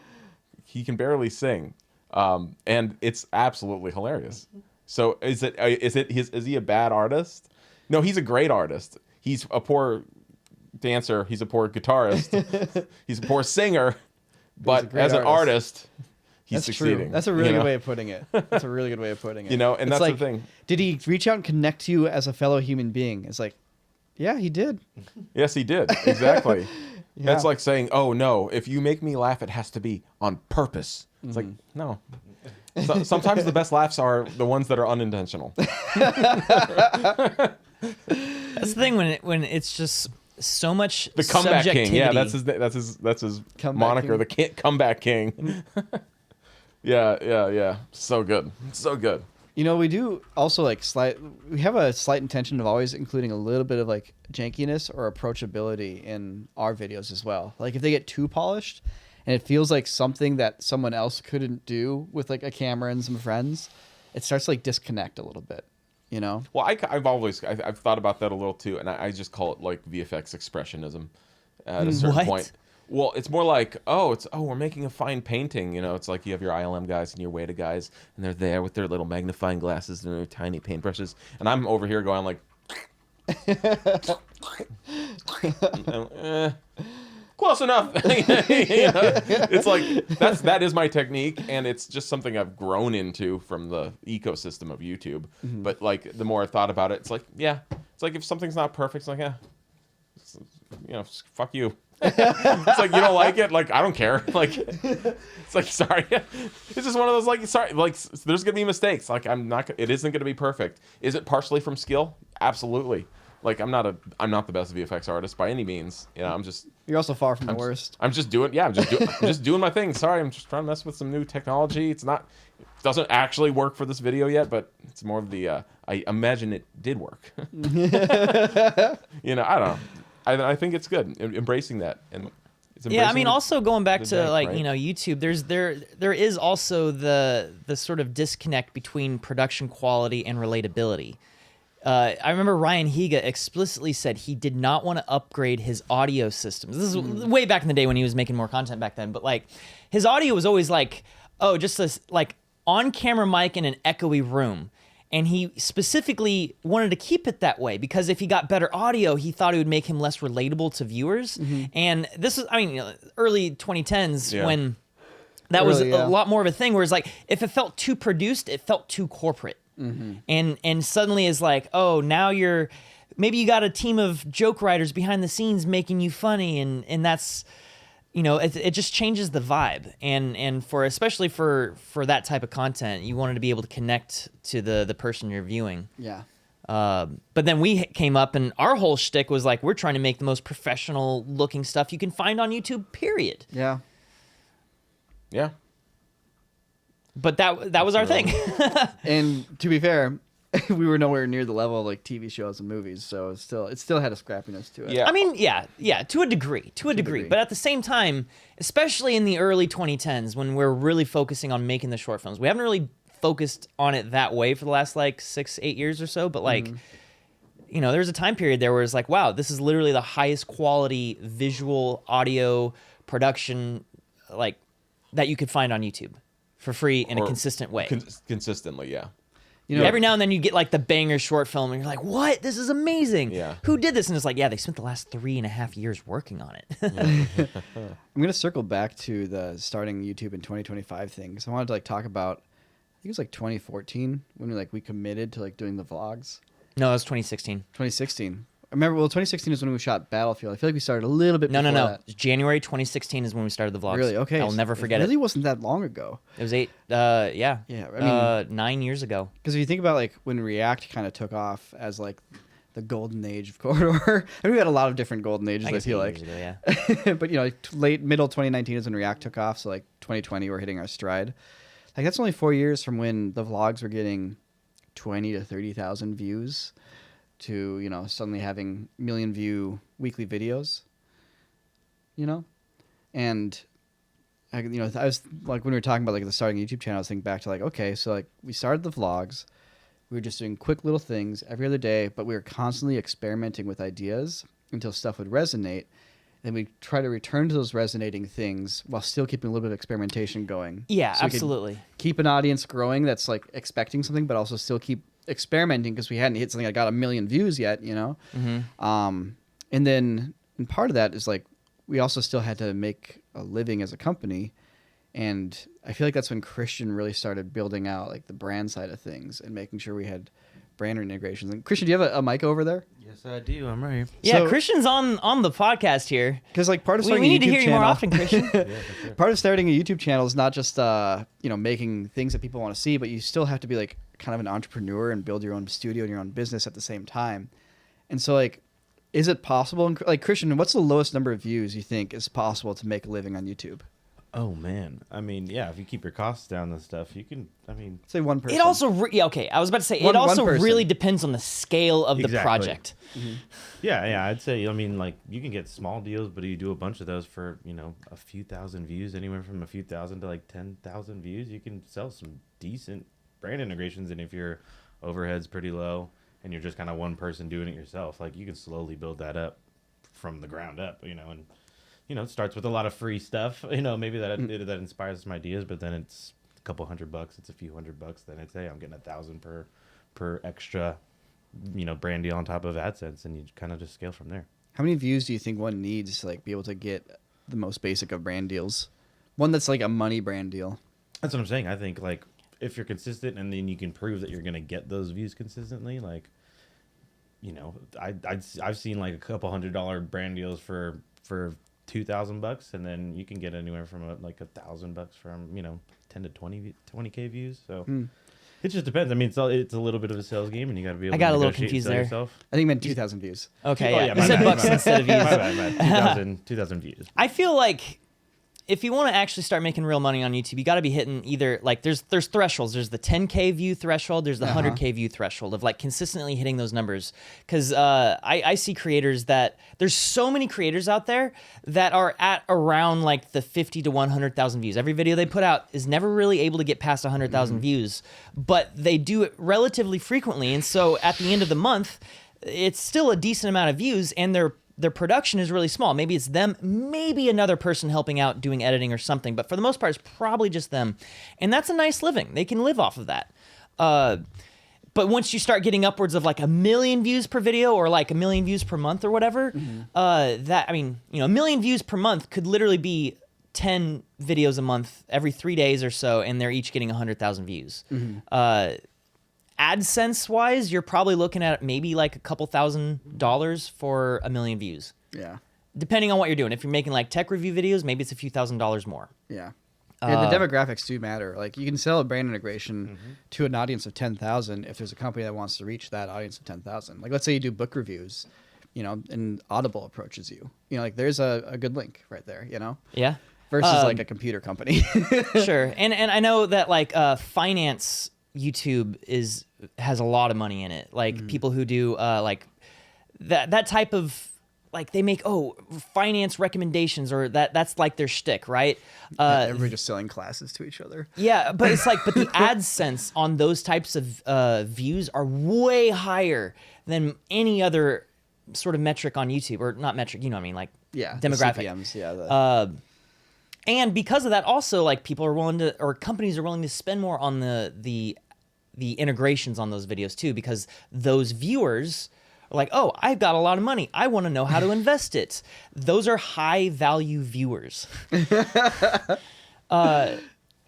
He can barely sing. And it's absolutely hilarious. So is he a bad artist? No, he's a great artist. He's a poor dancer. He's a poor guitarist. He's a poor singer. But as an artist, he's succeeding. True. That's a really good way of putting it. That's a really good way of putting it. And it's that's like, the thing. Did he reach out and connect to you as a fellow human being? It's like, yeah, he did. Yes, he did. Exactly. Yeah. That's like saying, oh, no, if you make me laugh, it has to be on purpose. It's like, no. So, sometimes the best laughs are the ones that are unintentional. That's the thing when it's just so much The comeback king. Yeah, that's his Comeback moniker. king. The comeback king. Yeah. So good. So good. We do also we have a slight intention of always including a little bit of like jankiness or approachability in our videos as well. Like if they get too polished and it feels like something that someone else couldn't do with like a camera and some friends, it starts to like disconnect a little bit, Well, I've thought about that a little too, and I just call it like VFX expressionism at a certain point. Well, it's more like, we're making a fine painting. It's like you have your ILM guys and your Weta guys, and they're there with their little magnifying glasses and their tiny paintbrushes, and I'm over here going like, close enough. It's like that is my technique, and it's just something I've grown into from the ecosystem of YouTube. Mm-hmm. But like the more I thought about it, it's like if something's not perfect, it's like fuck you. It's like you don't like it, like I don't care. Like it's like sorry. It's just one of those like sorry. Like there's gonna be mistakes. Like it isn't gonna be perfect. Is it partially from skill? Absolutely. Like I'm not the best VFX artist by any means. You're also far from the worst. I'm just doing my thing. Sorry, I'm just trying to mess with some new technology. It doesn't actually work for this video yet, but it's more of the I imagine it did work. I don't know. I think it's good embracing that, and it's I mean, also going back to jank, like right? YouTube, there is also the sort of disconnect between production quality and relatability. I remember Ryan Higa explicitly said he did not want to upgrade his audio systems. This is way back in the day when he was making more content back then, but like his audio was always like, just this like on-camera mic in an echoey room. And he specifically wanted to keep it that way because if he got better audio, he thought it would make him less relatable to viewers. Mm-hmm. And this is, early 2010s when that was a lot more of a thing where it's like, if it felt too produced, it felt too corporate. Mm-hmm. And suddenly it's like, now maybe you got a team of joke writers behind the scenes making you funny. And that's, it just changes the vibe, and especially for that type of content, you wanted to be able to connect to the person you're viewing. Yeah. But then we came up, and our whole shtick was like, we're trying to make the most professional looking stuff you can find on YouTube. Period. Yeah. Yeah. But that was our thing. And to be fair, we were nowhere near the level of like TV shows and movies, so it still had a scrappiness to it. Yeah. I mean, yeah, to a degree. But at the same time, especially in the early 2010s when we're really focusing on making the short films, we haven't really focused on it that way for the last like 6-8 years or so. But like, there's a time period there where it's like, wow, this is literally the highest quality visual audio production like that you could find on YouTube for free in a consistent way. Consistently, yeah. Every now and then you get like the banger short film and you're like, what? This is amazing. Yeah. Who did this? And it's like, they spent the last 3.5 years working on it. I'm going to circle back to the starting YouTube in 2025 thing. Because I wanted to like talk about, I think it was like 2014 when we committed to like doing the vlogs. No, it was 2016. 2016. remember, well, 2016 is when we shot Battlefield. I feel like we started a little bit No, before no. that. January 2016 is when we started the vlogs. Really? Okay. I'll never forget It really wasn't that long ago. It was 8. Yeah. Yeah, I mean, 9 years ago. because if you think about like when React kind of took off as like the golden age of Corridor, I mean, we had a lot of different golden ages. I guess feel 8 like, years ago, yeah. but like middle 2019 is when React took off. So like 2020, we're hitting our stride. Like that's only 4 years from when the vlogs were getting 20 to 30,000 views to suddenly having million view weekly videos. And I was like, when we were talking about like the starting YouTube channel, I was thinking back to like, okay, so like we started the vlogs, we were just doing quick little things every other day, but we were constantly experimenting with ideas until stuff would resonate. Then we try to return to those resonating things while still keeping a little bit of experimentation going. Yeah, So we could absolutely. keep an audience growing that's like expecting something, but also still keep experimenting because we hadn't hit something that got 1 million views yet, And then and part of that is like we also still had to make a living as a company. And I feel like that's when Christian really started building out like the brand side of things and making sure we had brand integrations. And Christian, do you have a mic over there? Yes, I do. I'm right here. Yeah, So- Christian's on the podcast here. Because like part of We starting need a to YouTube hear you channel, more often, Christian. Yeah, for sure. part of starting a YouTube channel is not just making things that people want to see, but you still have to be like kind of an entrepreneur and build your own studio and your own business at the same time. And so like, is it possible? Like Christian, what's the lowest number of views you think is possible to make a living on YouTube? Oh man, I mean, yeah, if you keep your costs down and stuff, you can. I mean, Say one person. It also, okay, I was about to say, One it also person. really depends on the scale of the Exactly. project. yeah, I'd say. I mean, like you can get small deals, but you do a bunch of those for a few thousand views, anywhere from a few thousand to like 10,000 views. You can sell some decent brand integrations, and if your overhead's pretty low and you're just kind of one person doing it yourself, like you can slowly build that up from the ground up, and. It starts with a lot of free stuff. Maybe that inspires some ideas, but then it's a couple $100. It's a few $100. Then it's, hey, I'm getting 1,000 per extra, brand deal on top of AdSense, and you kind of just scale from there. How many views do you think one needs to like be able to get the most basic of brand deals? One that's like a money brand deal. That's what I'm saying. I think like if you're consistent and then you can prove that you're gonna get those views consistently, like, I've seen like a couple $100 brand deals for $2,000, and then you can get anywhere from like $1,000 from 10 to 20k views. So it just depends. I mean, it's a little bit of a sales game, and you got to be able. I got to a little negotiate and confused sell there. yourself. I think it meant 2,000 views. Okay, Oh, yeah. yeah, You my said bad, bucks my bad. instead of views. My bad. 2,000 views. I feel like if you want to actually start making real money on YouTube, you got to be hitting either like there's thresholds. There's the 10K view threshold. There's the 100K view threshold of like consistently hitting those numbers. Because I see creators that there's so many creators out there that are at around like the 50 to 100,000 views. Every video they put out is never really able to get past 100,000 views, but they do it relatively frequently. And so at the end of the month, it's still a decent amount of views, and their production is really small. Maybe it's them, maybe another person helping out doing editing or something, but for the most part, it's probably just them. And that's a nice living. They can live off of that. But once you start getting upwards of like 1 million views per video or like 1 million views per month or whatever, 1 million views per month could literally be 10 videos a month every 3 days or so, and they're each getting 100,000 views. AdSense wise, you're probably looking at maybe like a couple $1,000s for 1 million views, Yeah. depending on what you're doing. If you're making like tech review videos, maybe it's a few $1,000s more. Yeah. Yeah, the demographics do matter. Like you can sell a brand integration to an audience of 10,000 if there's a company that wants to reach that audience of 10,000. Like let's say you do book reviews, and Audible approaches you. There's a good link right there, Yeah. versus like a computer company. Sure. And I know that like finance YouTube has a lot of money in it. Like people who do like that type of like they make finance recommendations, or that's like their shtick, right? Everybody just selling classes to each other. Yeah, but it's like but the AdSense on those types of views are way higher than any other sort of metric on YouTube, or not metric, what I mean, like Yeah. the demographic. CPMs, yeah. And because of that, also like people are willing to, or companies are willing to spend more on the integrations on those videos too, because those viewers are like, oh, I've got a lot of money, I want to know how to invest it. Those are high value viewers.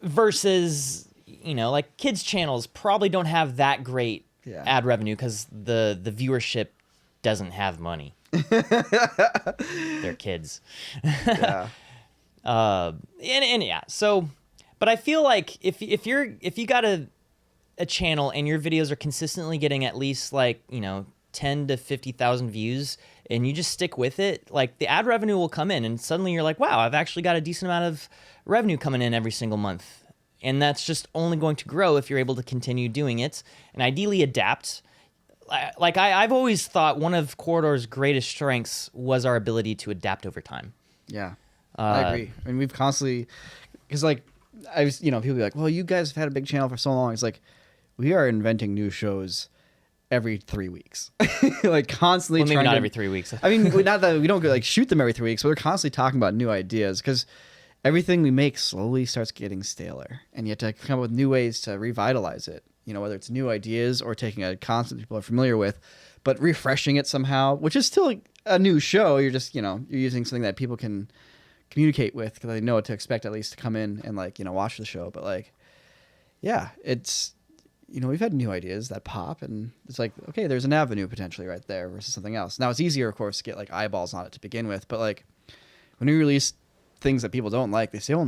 Versus like kids channels probably don't have that great Yeah. ad revenue because the viewership doesn't have money. They're kids. Yeah. And yeah, so, but I feel like if you got a channel and your videos are consistently getting at least like, 10 to 50,000 views, and you just stick with it, like the ad revenue will come in, and suddenly you're like, wow, I've actually got a decent amount of revenue coming in every single month. And that's just only going to grow if you're able to continue doing it and ideally adapt. Like I've always thought one of Corridor's greatest strengths was our ability to adapt over time. Yeah, I agree. I mean, we've constantly, because like, people be like, well, you guys have had a big channel for so long. It's like, we are inventing new shows every 3 weeks, like constantly. Well, maybe trying not to, every 3 weeks. I mean, not that we don't like shoot them every 3 weeks, but we're constantly talking about new ideas because everything we make slowly starts getting staler, and you have to come up with new ways to revitalize it. Whether it's new ideas or taking a concept people are familiar with, but refreshing it somehow, which is still a new show. You're just, you're using something that people can communicate with because they know what to expect, at least to come in and like, watch the show. But like, yeah, it's, we've had new ideas that pop, and it's like, okay, there's an avenue potentially right there versus something else. Now it's easier, of course, to get like eyeballs on it to begin with, but like when we release things that people don't like, they still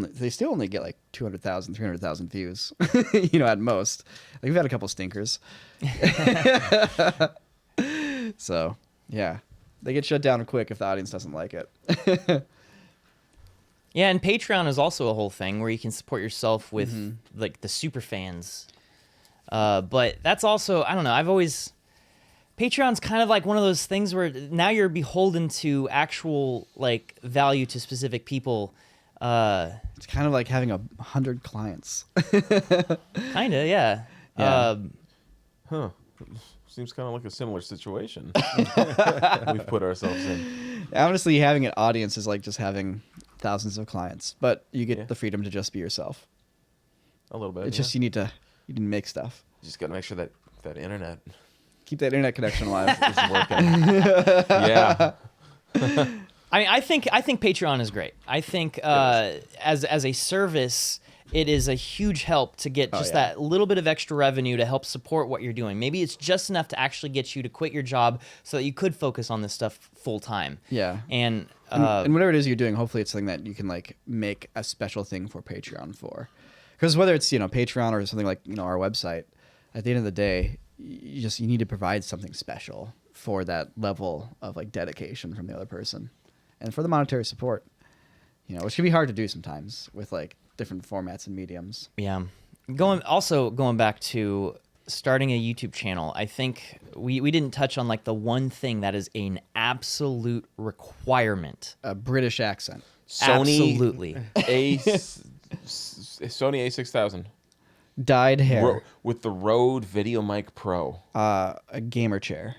only get like 200,000, 300,000 views, at most. Like we've had a couple stinkers. So yeah, they get shut down quick if the audience doesn't like it. Yeah, and Patreon is also a whole thing where you can support yourself with like the super fans. But that's also, I don't know, Patreon's kind of like one of those things where now you're beholden to actual like value to specific people. It's kind of like having 100 clients. Kinda, yeah. Yeah. Seems kind of like a similar situation we've put ourselves in. Honestly, having an audience is like just having thousands of clients, but you get the freedom to just be yourself. A little bit. It's just you need to make stuff. You just got to make sure that internet Keep that internet connection alive. is working. Yeah. I mean, I think Patreon is great. I think as a service, it is a huge help to get just that little bit of extra revenue to help support what you're doing. Maybe it's just enough to actually get you to quit your job so that you could focus on this stuff full time. Yeah. And whatever it is you're doing, hopefully it's something that you can like make a special thing for Patreon for. Because whether it's, Patreon or something like, our website, at the end of the day, you need to provide something special for that level of like dedication from the other person and for the monetary support, which can be hard to do sometimes with like different formats and mediums. yeah, going back to starting a YouTube channel, I think we didn't touch on like the one thing that is an absolute requirement. A British accent. Absolutely. Sony A6000 Dyed hair. with the Rode Video Mic Pro. A gamer chair.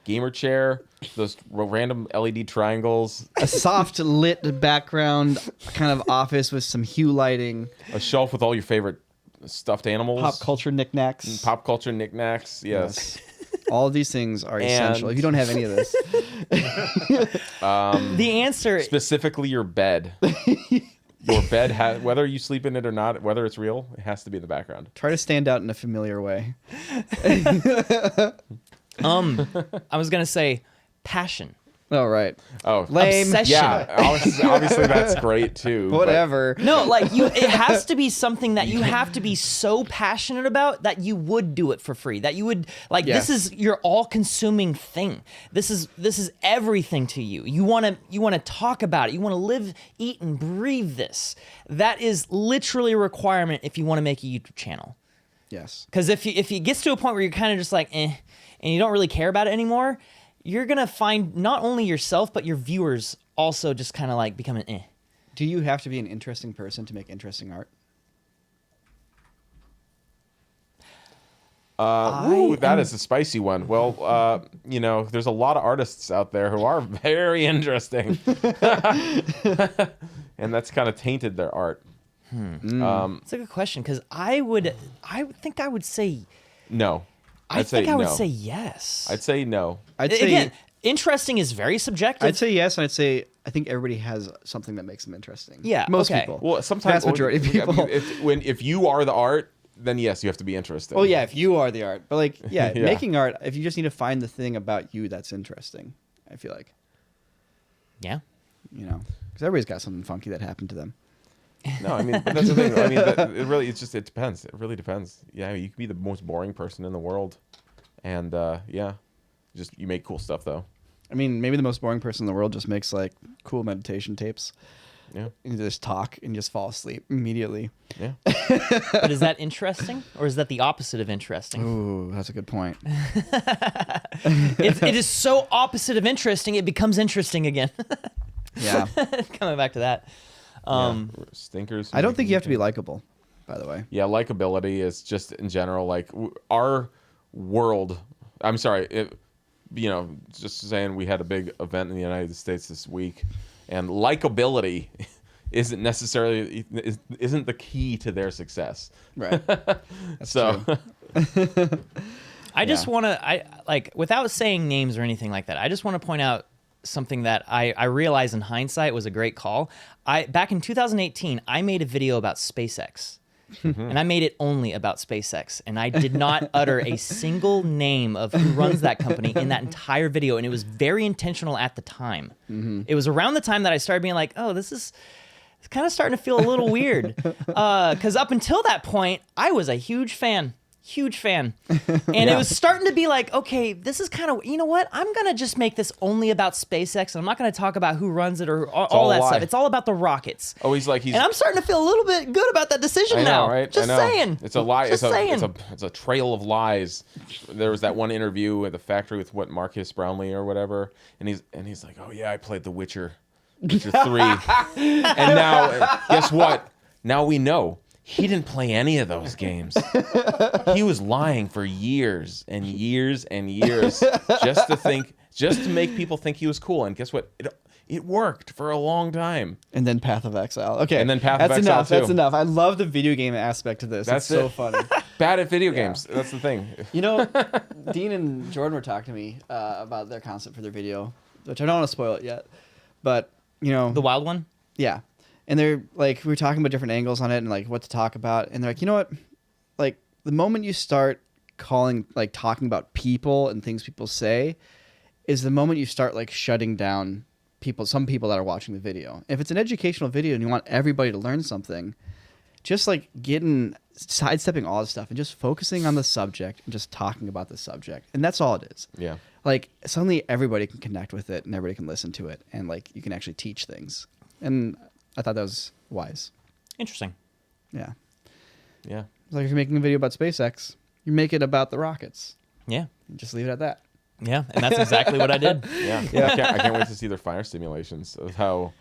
Gamer chair, those random LED triangles, A soft lit background kind of office with some hue lighting. a shelf with all your favorite stuffed animals, Pop culture knickknacks. pop culture knickknacks. Yes. All of these things are essential. If you don't have any of this, The answer, Specifically your bed. Your bed whether you sleep in it or not, whether it's real, it has to be in the background. try to stand out in a familiar way. I was gonna say passion. Oh, right. Oh, Lame. Obsession. yeah. Obviously that's great too. but- Whatever. No, like it has to be something that you have to be so passionate about that you would do it for free. That you would like. Yes. This is your all-consuming thing. This is everything to you. You want to talk about it. You want to live, eat, and breathe this. That is literally a requirement if you want to make a YouTube channel. Yes. Because if it gets to a point where you're kind of just like, and you don't really care about it anymore, you're gonna find not only yourself but your viewers also just kind of like becoming eh. Do you have to be an interesting person to make interesting art? That is a spicy one. Well, there's a lot of artists out there who are very interesting, and that's kind of tainted their art. It's a good question because I think I would say No, I would say yes. I'd say no. I'd say Again, interesting is very subjective. I'd say yes, and I'd say I think everybody has something that makes them interesting. Yeah, most okay. people. Well, sometimes vast majority of people. If you are the art, then yes, you have to be interested. Oh yeah, if you are the art, but like yeah, Yeah. making art. If you just need to find the thing about you that's interesting, I feel like Yeah. because everybody's got something funky that happened to them. No, I mean, but that's the thing. I mean, it depends. It really depends. Yeah, you could be the most boring person in the world, and yeah, just you make cool stuff though. I mean, maybe the most boring person in the world just makes like cool meditation tapes. Yeah, And just talk and just fall asleep immediately. yeah. But is that interesting, or is that the opposite of interesting? Ooh, that's a good point. It is so opposite of interesting, it becomes interesting again. Yeah. Coming back to that. Yeah. Stinkers. I don't think you have to be likable, by the way. Yeah, likability is just in general like our world. I'm sorry, just saying we had a big event in the United States this week, and likability isn't necessarily isn't the key to their success. Right. That's So true. I just Yeah. want to, without saying names or anything like that, I just want to point out something that I realized in hindsight was a great call. Back in 2018, I made a video about SpaceX. And I made it only about SpaceX. And I did not utter a single name of who runs that company in that entire video. And it was very intentional at the time. It was around the time that I started being like, oh, it's kind of starting to feel a little weird. Because up until that point, I was a huge fan. And it was starting to be like, okay, this is kind of, you know what? I'm going to just make this only about SpaceX. And I'm not going to talk about who runs it or all that lie. stuff. It's all about the rockets. oh, he's And I'm starting to feel a little bit good about that decision I know, now. right? Just I know. saying. It's a lie. Just saying. It's a trail of lies. There was that one interview at the factory with Marcus Brownlee or whatever, and he's like, oh yeah, I played The Witcher 3, and now guess what? Now we know. He didn't play any of those games. He was lying for years and years and years just to make people think he was cool. And guess what? It worked for a long time. And then Path of Exile. Okay. And then Path of That's Exile, enough. That's too. enough. I love the video game aspect of this. That's it's so it. funny. Bad at video games. That's the thing. You know, Dean and Jordan were talking to me about their concept for their video, which I don't want to spoil it yet. But, The wild one? yeah. And they're like, we were talking about different angles on it and like what to talk about. And they're like, you know what? Like the moment you start talking about people and things people say is the moment you start like shutting down some people that are watching the video. If it's an educational video and you want everybody to learn something, just like sidestepping all this stuff and just focusing on the subject and just talking about the subject. And that's all it is. Yeah. Like suddenly everybody can connect with it and everybody can listen to it and like you can actually teach things. And I thought that was wise. Interesting. Yeah. Yeah. It's like if you're making a video about SpaceX, you make it about the rockets. Yeah. And just leave it at that. Yeah. And that's exactly what I did. Yeah. I can't wait to see their fire simulations of how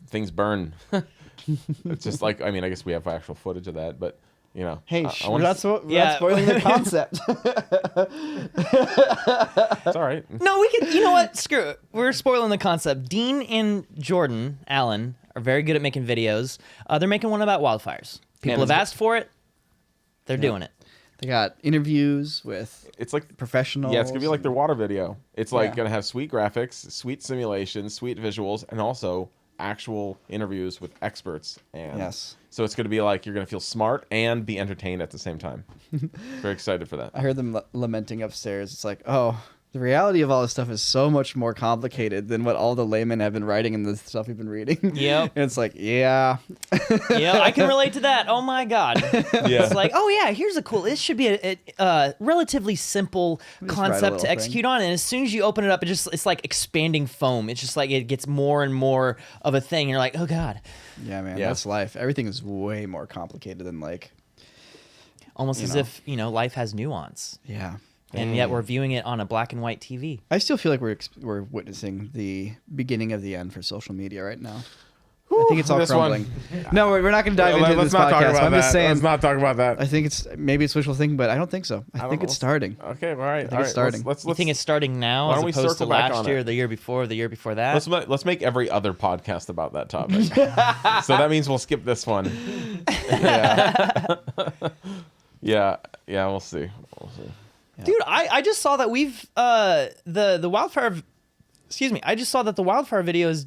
things burn. It's just like, I mean, I guess we have actual footage of that, but Hey, I we're wanna not spoiling the concept. it's all right. No, we can. You know what? Screw it. We're spoiling the concept. Dean and Jordan Allen are very good at making videos. They're making one about wildfires. People have asked for it. They're doing it. They got interviews with It's like professionals. Yeah, it's gonna be like their water video. It's like Yeah. gonna have sweet graphics, sweet simulations, sweet visuals, and also actual interviews with experts. And Yes. so it's gonna be like you're gonna feel smart and be entertained at the same time. Very excited for that. I heard them lamenting upstairs. It's like, oh, the reality of all this stuff is so much more complicated than what all the laymen have been writing and the stuff we've been reading. Yep. And it's like, yeah. Yeah, I can relate to that. Oh my god. Yeah. It's like, oh yeah, here's a cool. This should be a relatively simple Just write a concept little to execute on, and as soon as you open it up, it's like expanding foam. It's just like it gets more and more of a thing. And you're like, oh god. Yeah, man, Yeah. that's life. Everything is way more complicated than like, Almost You as know. if life has nuance, yeah. and yet we're viewing it on a black and white TV. I still feel like we're witnessing the beginning of the end for social media right now. I think it's all this one- crumbling. No, we're not going to dive into this podcast. I'm just saying. Let's not talk about that. I think maybe it's wishful thinking, but I don't think so. I think it's starting. Okay, all right. think it's starting. Let's You think it's starting now why as don't we opposed to circle back last on year, it? the year before that? let's make every other podcast about that topic. So that means we'll skip this one. Yeah. Yeah, we'll see. Dude, I just saw that we've the Wildfire excuse me, I just saw that the Wildfire video is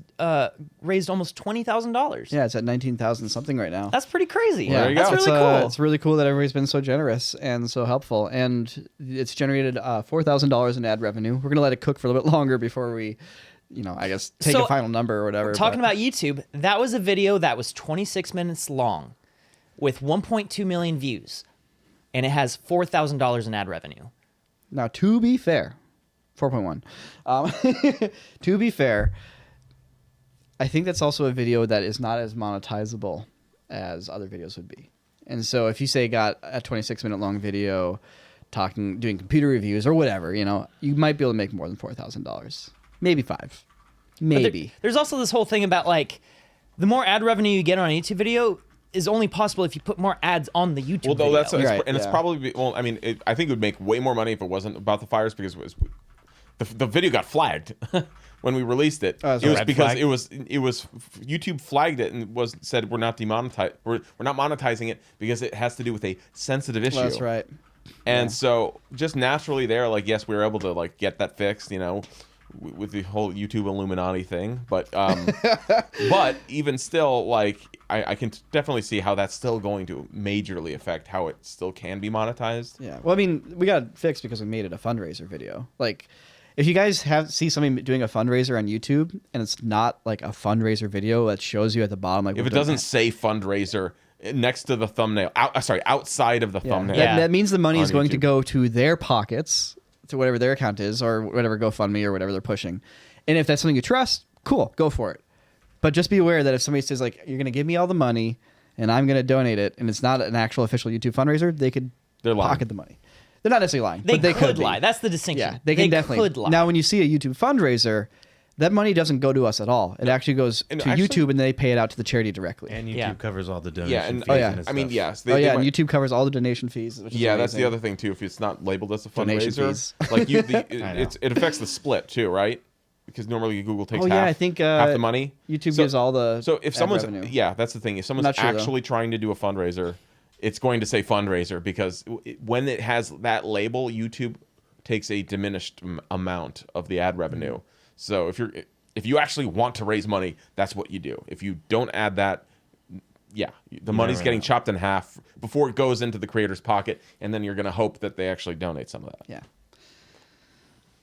raised almost $20,000. Yeah, it's at 19,000 something right now. That's pretty crazy. There you That's go. really cool. It's really cool that everybody's been so generous and so helpful, and it's generated $4,000 in ad revenue. We're gonna let it cook for a little bit longer before we, I guess take So, a final number or whatever. Talking about YouTube, that was a video that was 26 minutes long with 1.2 million views, and it has $4,000 in ad revenue. Now, to be fair, 4.1. To be fair, I think that's also a video that is not as monetizable as other videos would be. And so if you say got a 26-minute long video doing computer reviews or whatever, you might be able to make more than $4,000. Maybe 5. Maybe. There's also this whole thing about like the more ad revenue you get on a YouTube video is only possible if you put more ads on the YouTube video. Well, though Right, it's yeah. probably I mean, I think it would make way more money if it wasn't about the fires because the video got flagged when we released it. Oh, it's It a was red because flag? it was YouTube flagged it and said we're not monetizing it because it has to do with a sensitive issue. That's right. And so just naturally there, like, yes, we were able to like get that fixed, with the whole YouTube Illuminati thing. But but even still, like, I can definitely see how that's still going to majorly affect how it still can be monetized. Yeah. Well, I mean, we got it fixed because we made it a fundraiser video. Like, if you guys see somebody doing a fundraiser on YouTube and it's not like a fundraiser video that shows you at the bottom, like If we're it doing doesn't that- say fundraiser next to the thumbnail, outside of the thumbnail. Yeah. That means the money On is going to YouTube. go to their pockets, to whatever their account is, or whatever GoFundMe or whatever they're pushing. And if that's something you trust, cool, go for it. But just be aware that if somebody says, like, you're going to give me all the money and I'm going to donate it, and it's not an actual official YouTube fundraiser, they're lying. pocket the money. They're not necessarily lying. They but they could be. lie. That's the distinction. Yeah, they can definitely. could lie. Now, when you see a YouTube fundraiser, that money doesn't go to us at all. It actually goes And to actually- YouTube, and they pay it out to the charity directly. And YouTube Yeah. covers all the donation Yeah, and fees Oh, yeah. and I mean, stuff. yes. and might- YouTube covers all the donation fees. Which is Yeah, that's the amazing. other thing too. If it's not labeled as a Donation fundraiser, fees. like I know. it affects the split too, right? Because normally Google takes Oh, yeah, half, I think, half the money. YouTube So- gives all the So if ad someone's revenue. that's the thing. If someone's Not sure, though. actually trying to do a fundraiser, it's going to say fundraiser because when it has that label, YouTube takes a diminished amount of the ad revenue. So if you actually want to raise money, that's what you do. If you don't add that, the money's never getting know. chopped in half before it goes into the creator's pocket, and then you're going to hope that they actually donate some of that. Yeah.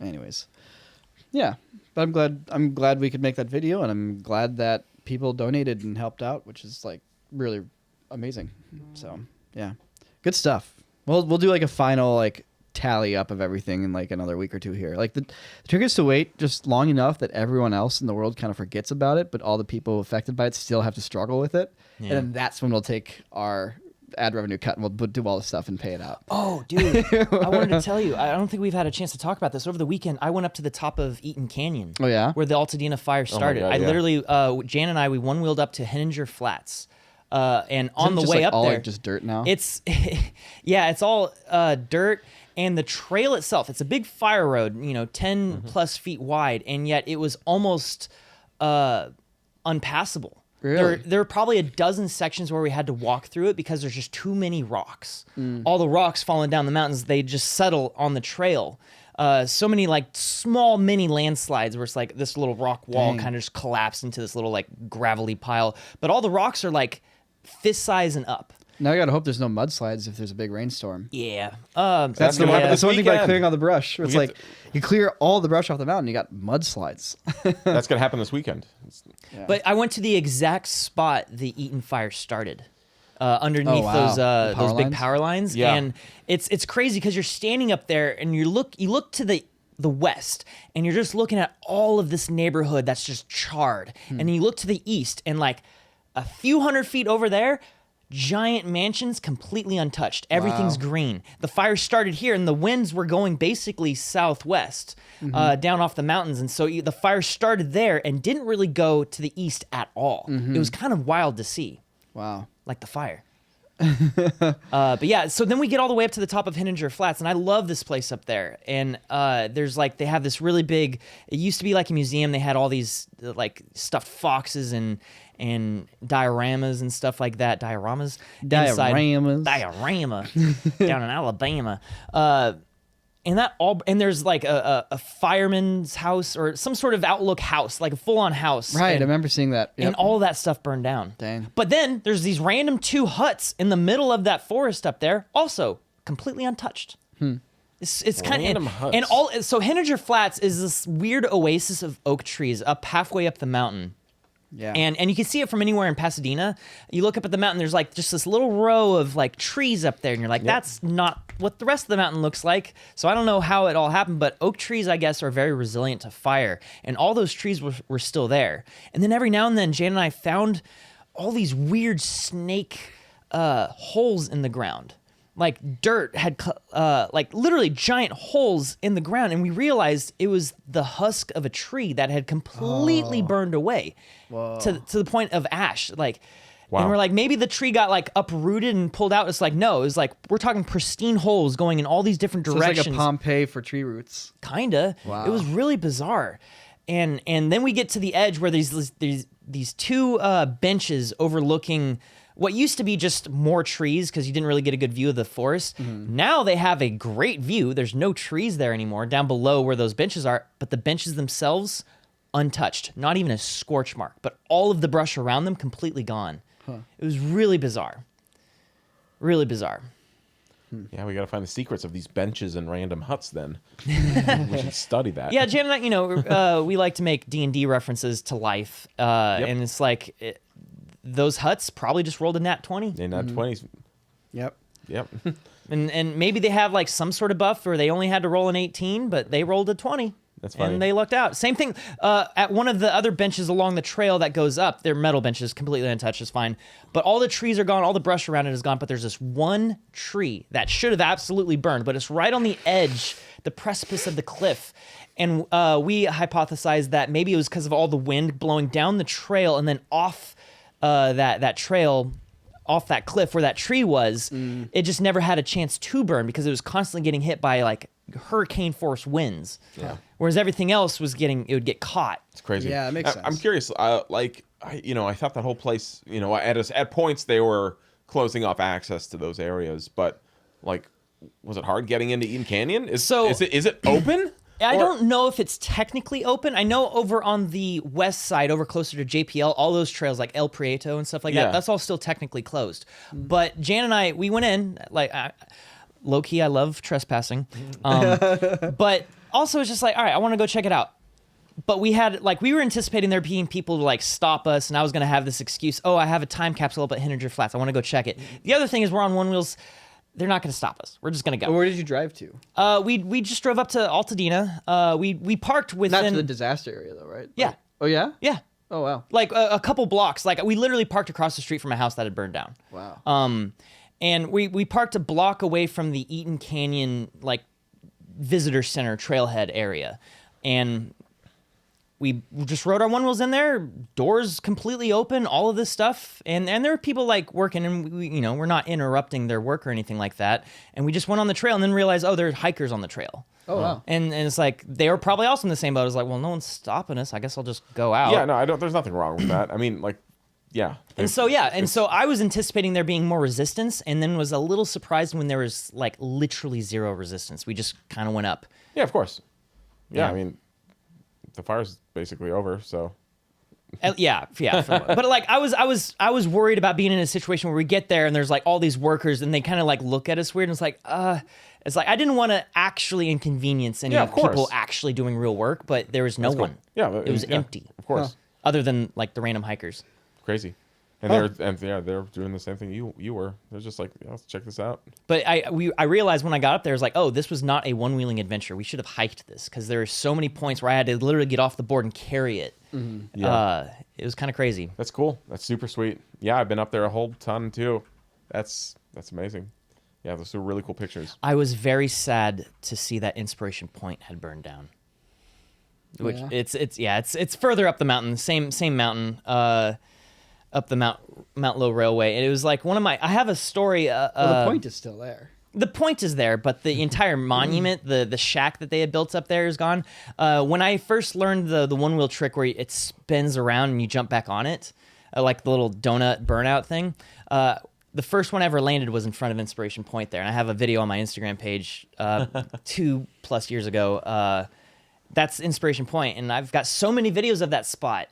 Anyways, yeah, but I'm glad we could make that video, and I'm glad that people donated and helped out, which is like really amazing. So yeah, good stuff. We'll do like a final like tally up of everything in like another week or two here. Like the trick is to wait just long enough that everyone else in the world kind of forgets about it, but all the people affected by it still have to struggle with it, and then that's when we'll take our ad revenue cut and we'll do all the stuff and pay it out. Oh, dude. I wanted to tell you, I don't think we've had a chance to talk about this. Over the weekend, I went up to the top of Eaton Canyon. Oh, yeah? Where the Altadena fire started. God, I yeah. literally, Jan and I, we one-wheeled up to Henninger Flats. And on Isn't it the just, way like, up all there, like just dirt now. it's, yeah, it's all dirt. And the trail itself, it's a big fire road, 10 plus feet wide. And yet it was almost unpassable. Really? There were probably a dozen sections where we had to walk through it because there's just too many rocks. All the rocks falling down the mountains, they just settle on the trail. So many like small mini landslides where it's like this little rock wall Dang. kind of just collapsed into this little like gravelly pile. But all the rocks are like fist size and up. Now I gotta hope there's no mudslides if there's a big rainstorm. Yeah. That's the gonna one. happen That's this one thing by weekend. clearing all the brush. Where it's We like get you clear all the brush off the mountain, you got mudslides. That's going to happen this weekend. But I went to the exact spot the Eaton fire started, underneath Oh, wow. The power those big lines? power lines. Yeah. And it's crazy because you're standing up there and you look to the west and you're just looking at all of this neighborhood that's just charred. And then you look to the east and like a few hundred feet over there, giant mansions completely untouched. Everything's green. The fire started here and the winds were going basically southwest down off the mountains. And so the fire started there and didn't really go to the east at all. It was kind of wild to see, Wow. like the fire. But yeah, so then we get all the way up to the top of Henninger Flats, and I love this place up there. And there's like, they have this really big, it used to be like a museum. They had all these like stuffed foxes and dioramas and stuff like that. Dioramas? Dioramas. Diorama down in Alabama. And there's like a fireman's house or some sort of outlook house, like a full-on house. Right, and, I remember seeing that. Yep. And all that stuff burned down. Dang. But then there's these random 2 huts in the middle of that forest up there, also completely untouched. It's kind Random of huts. and all. So Henninger Flats is this weird oasis of oak trees up halfway up the mountain. Yeah. And you can see it from anywhere in Pasadena. You look up at the mountain, there's like just this little row of like trees up there, and you're like, that's not what the rest of the mountain looks like. So I don't know how it all happened, but oak trees, I guess, are very resilient to fire. And all those trees were still there. And then every now and then, Jan and I found all these weird snake holes in the ground. Like dirt had like literally giant holes in the ground, and we realized it was the husk of a tree that had completely burned away to the point of ash. Like, Wow. and we're like, maybe the tree got like uprooted and pulled out. It's like, no, it was like we're talking pristine holes going in all these different So directions. it's like a Pompeii for tree roots. Kinda. Wow. It was really bizarre. And then we get to the edge where these 2 benches overlooking what used to be just more trees because you didn't really get a good view of the forest. Now they have a great view. There's no trees there anymore down below where those benches are, but the benches themselves untouched, not even a scorch mark, but all of the brush around them completely gone. It was really bizarre. Really bizarre. Yeah, we got to find the secrets of these benches and random huts then. We should study that. Yeah, Jan and I, you know, we like to make D&D references to life, and it's like those huts probably just rolled a nat 20. In that 20s. Yep. Yep. And maybe they have like some sort of buff where they only had to roll an 18, but they rolled a 20. That's funny. And they lucked out. Same thing at one of the other benches along the trail that goes up. They're metal benches, completely untouched, is fine. But all the trees are gone. All the brush around it is gone. But there's this one tree that should have absolutely burned, but it's right on the edge, the precipice of the cliff. And we hypothesized that maybe it was because of all the wind blowing down the trail and then off that trail, off that cliff where that tree was. It just never had a chance to burn because it was constantly getting hit by like hurricane force winds. Yeah. Whereas everything else was it would get caught. It's crazy. Yeah, it makes I'm sense. curious. I thought that whole place, at points they were closing off access to those areas, but like, was it hard getting into Eaton Canyon? Is it open? I don't know if it's technically open. I know over on the west side, over closer to JPL, all those trails like El Prieto and stuff like Yeah. that, that's all still technically closed. But Jan and I, we went in, like, low key, I love trespassing. But also it's just like, all right, I want to go check it out. But we were anticipating there being people to like stop us, and I was going to have this excuse, I have a time capsule up at Henninger Flats. I want to go check it. The other thing is we're on one wheels. They're not going to stop us. We're just going to go. Where did you drive to? We just drove up to Altadena. We parked within. Not to the disaster area, though, right? Yeah. Like, oh, yeah? Yeah. Oh, wow. Like a couple blocks. Like we literally parked across the street from a house that had burned down. Wow. And we parked a block away from the Eaton Canyon like visitor center trailhead area, and we just rode our one wheels in there, doors completely open, all of this stuff, and there were people like working, and we're not interrupting their work or anything like that, and we just went on the trail and then realized there are hikers on the trail. Oh, wow. And it's like they were probably also in the same boat. I was like, well, no one's stopping us. I guess I'll just go out. Yeah, no, I don't. There's nothing wrong with that. I mean, like, yeah. And so I was anticipating there being more resistance, and then was a little surprised when there was like literally zero resistance. We just kind of went up. Yeah, of course. Yeah, Yeah. I mean, the fire's basically over, so. Yeah. But like I was worried about being in a situation where we get there and there's like all these workers and they kind of like look at us weird, and it's like I didn't want to actually inconvenience any of course. people actually doing real work, but there was no one. Yeah, It was empty. Of course. Other than like the random hikers. Crazy. And they're doing the same thing you were. They're just like, let's check this out. But I realized when I got up there, I was like, this was not a one-wheeling adventure. We should have hiked this because there are so many points where I had to literally get off the board and carry it. Yeah. It was kind of crazy. That's cool. That's super sweet. Yeah, I've been up there a whole ton too. That's amazing. Yeah, those are really cool pictures. I was very sad to see that Inspiration Point had burned down. Which it's further up the mountain, same mountain, up the Mount Low Railway, and it was like I have a story. The point is still there. The point is there, but the entire monument, the shack that they had built up there is gone. When I first learned the one wheel trick where it spins around and you jump back on it, like the little donut burnout thing, the first one I ever landed was in front of Inspiration Point there, and I have a video on my Instagram page 2+ years ago. That's Inspiration Point, and I've got so many videos of that spot,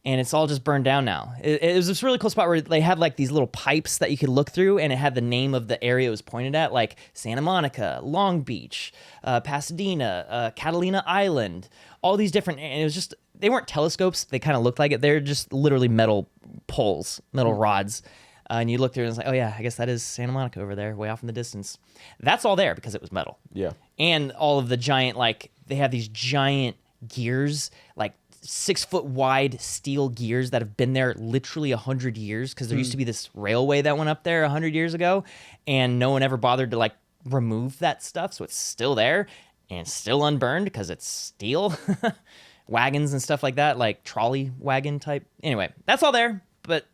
and it's all just burned down now. It was this really cool spot where they had like these little pipes that you could look through, and it had the name of the area it was pointed at, like Santa Monica, Long Beach, Pasadena, Catalina Island, all these different, and it was just, they weren't telescopes, they kind of looked like it. They're just literally metal poles, metal rods. And you look through and it's like, oh yeah, I guess that is Santa Monica over there, way off in the distance. That's all there because it was metal. Yeah. And all of the giant, like, they have these giant gears, like 6-foot wide steel gears that have been there literally 100 years, because there used to be this railway that went up there 100 years ago, and no one ever bothered to like remove that stuff, so it's still there and still unburned because it's steel. Wagons and stuff like that, like trolley wagon type. Anyway, that's all there, but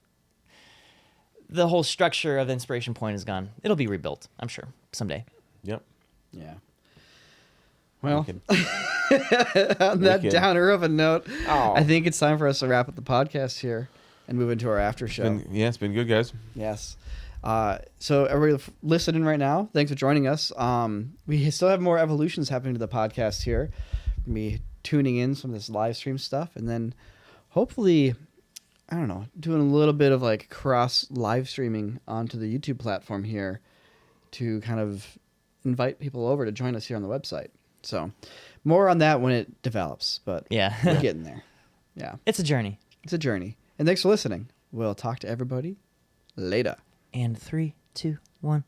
the whole structure of Inspiration Point is gone. It'll be rebuilt, I'm sure, someday. Yep. Yeah. Well, Wicked. on that Wicked. downer of a note, Aw. I think it's time for us to wrap up the podcast here and move into our after show. It's been good, guys. Yes. So everybody listening right now, thanks for joining us. We still have more evolutions happening to the podcast here. Me tuning in some of this live stream stuff, and then hopefully, I don't know, doing a little bit of like cross live streaming onto the YouTube platform here to kind of invite people over to join us here on the website. So more on that when it develops, but Yeah. we're getting there. Yeah. It's a journey. It's a journey. And thanks for listening. We'll talk to everybody later. And 3, 2, 1.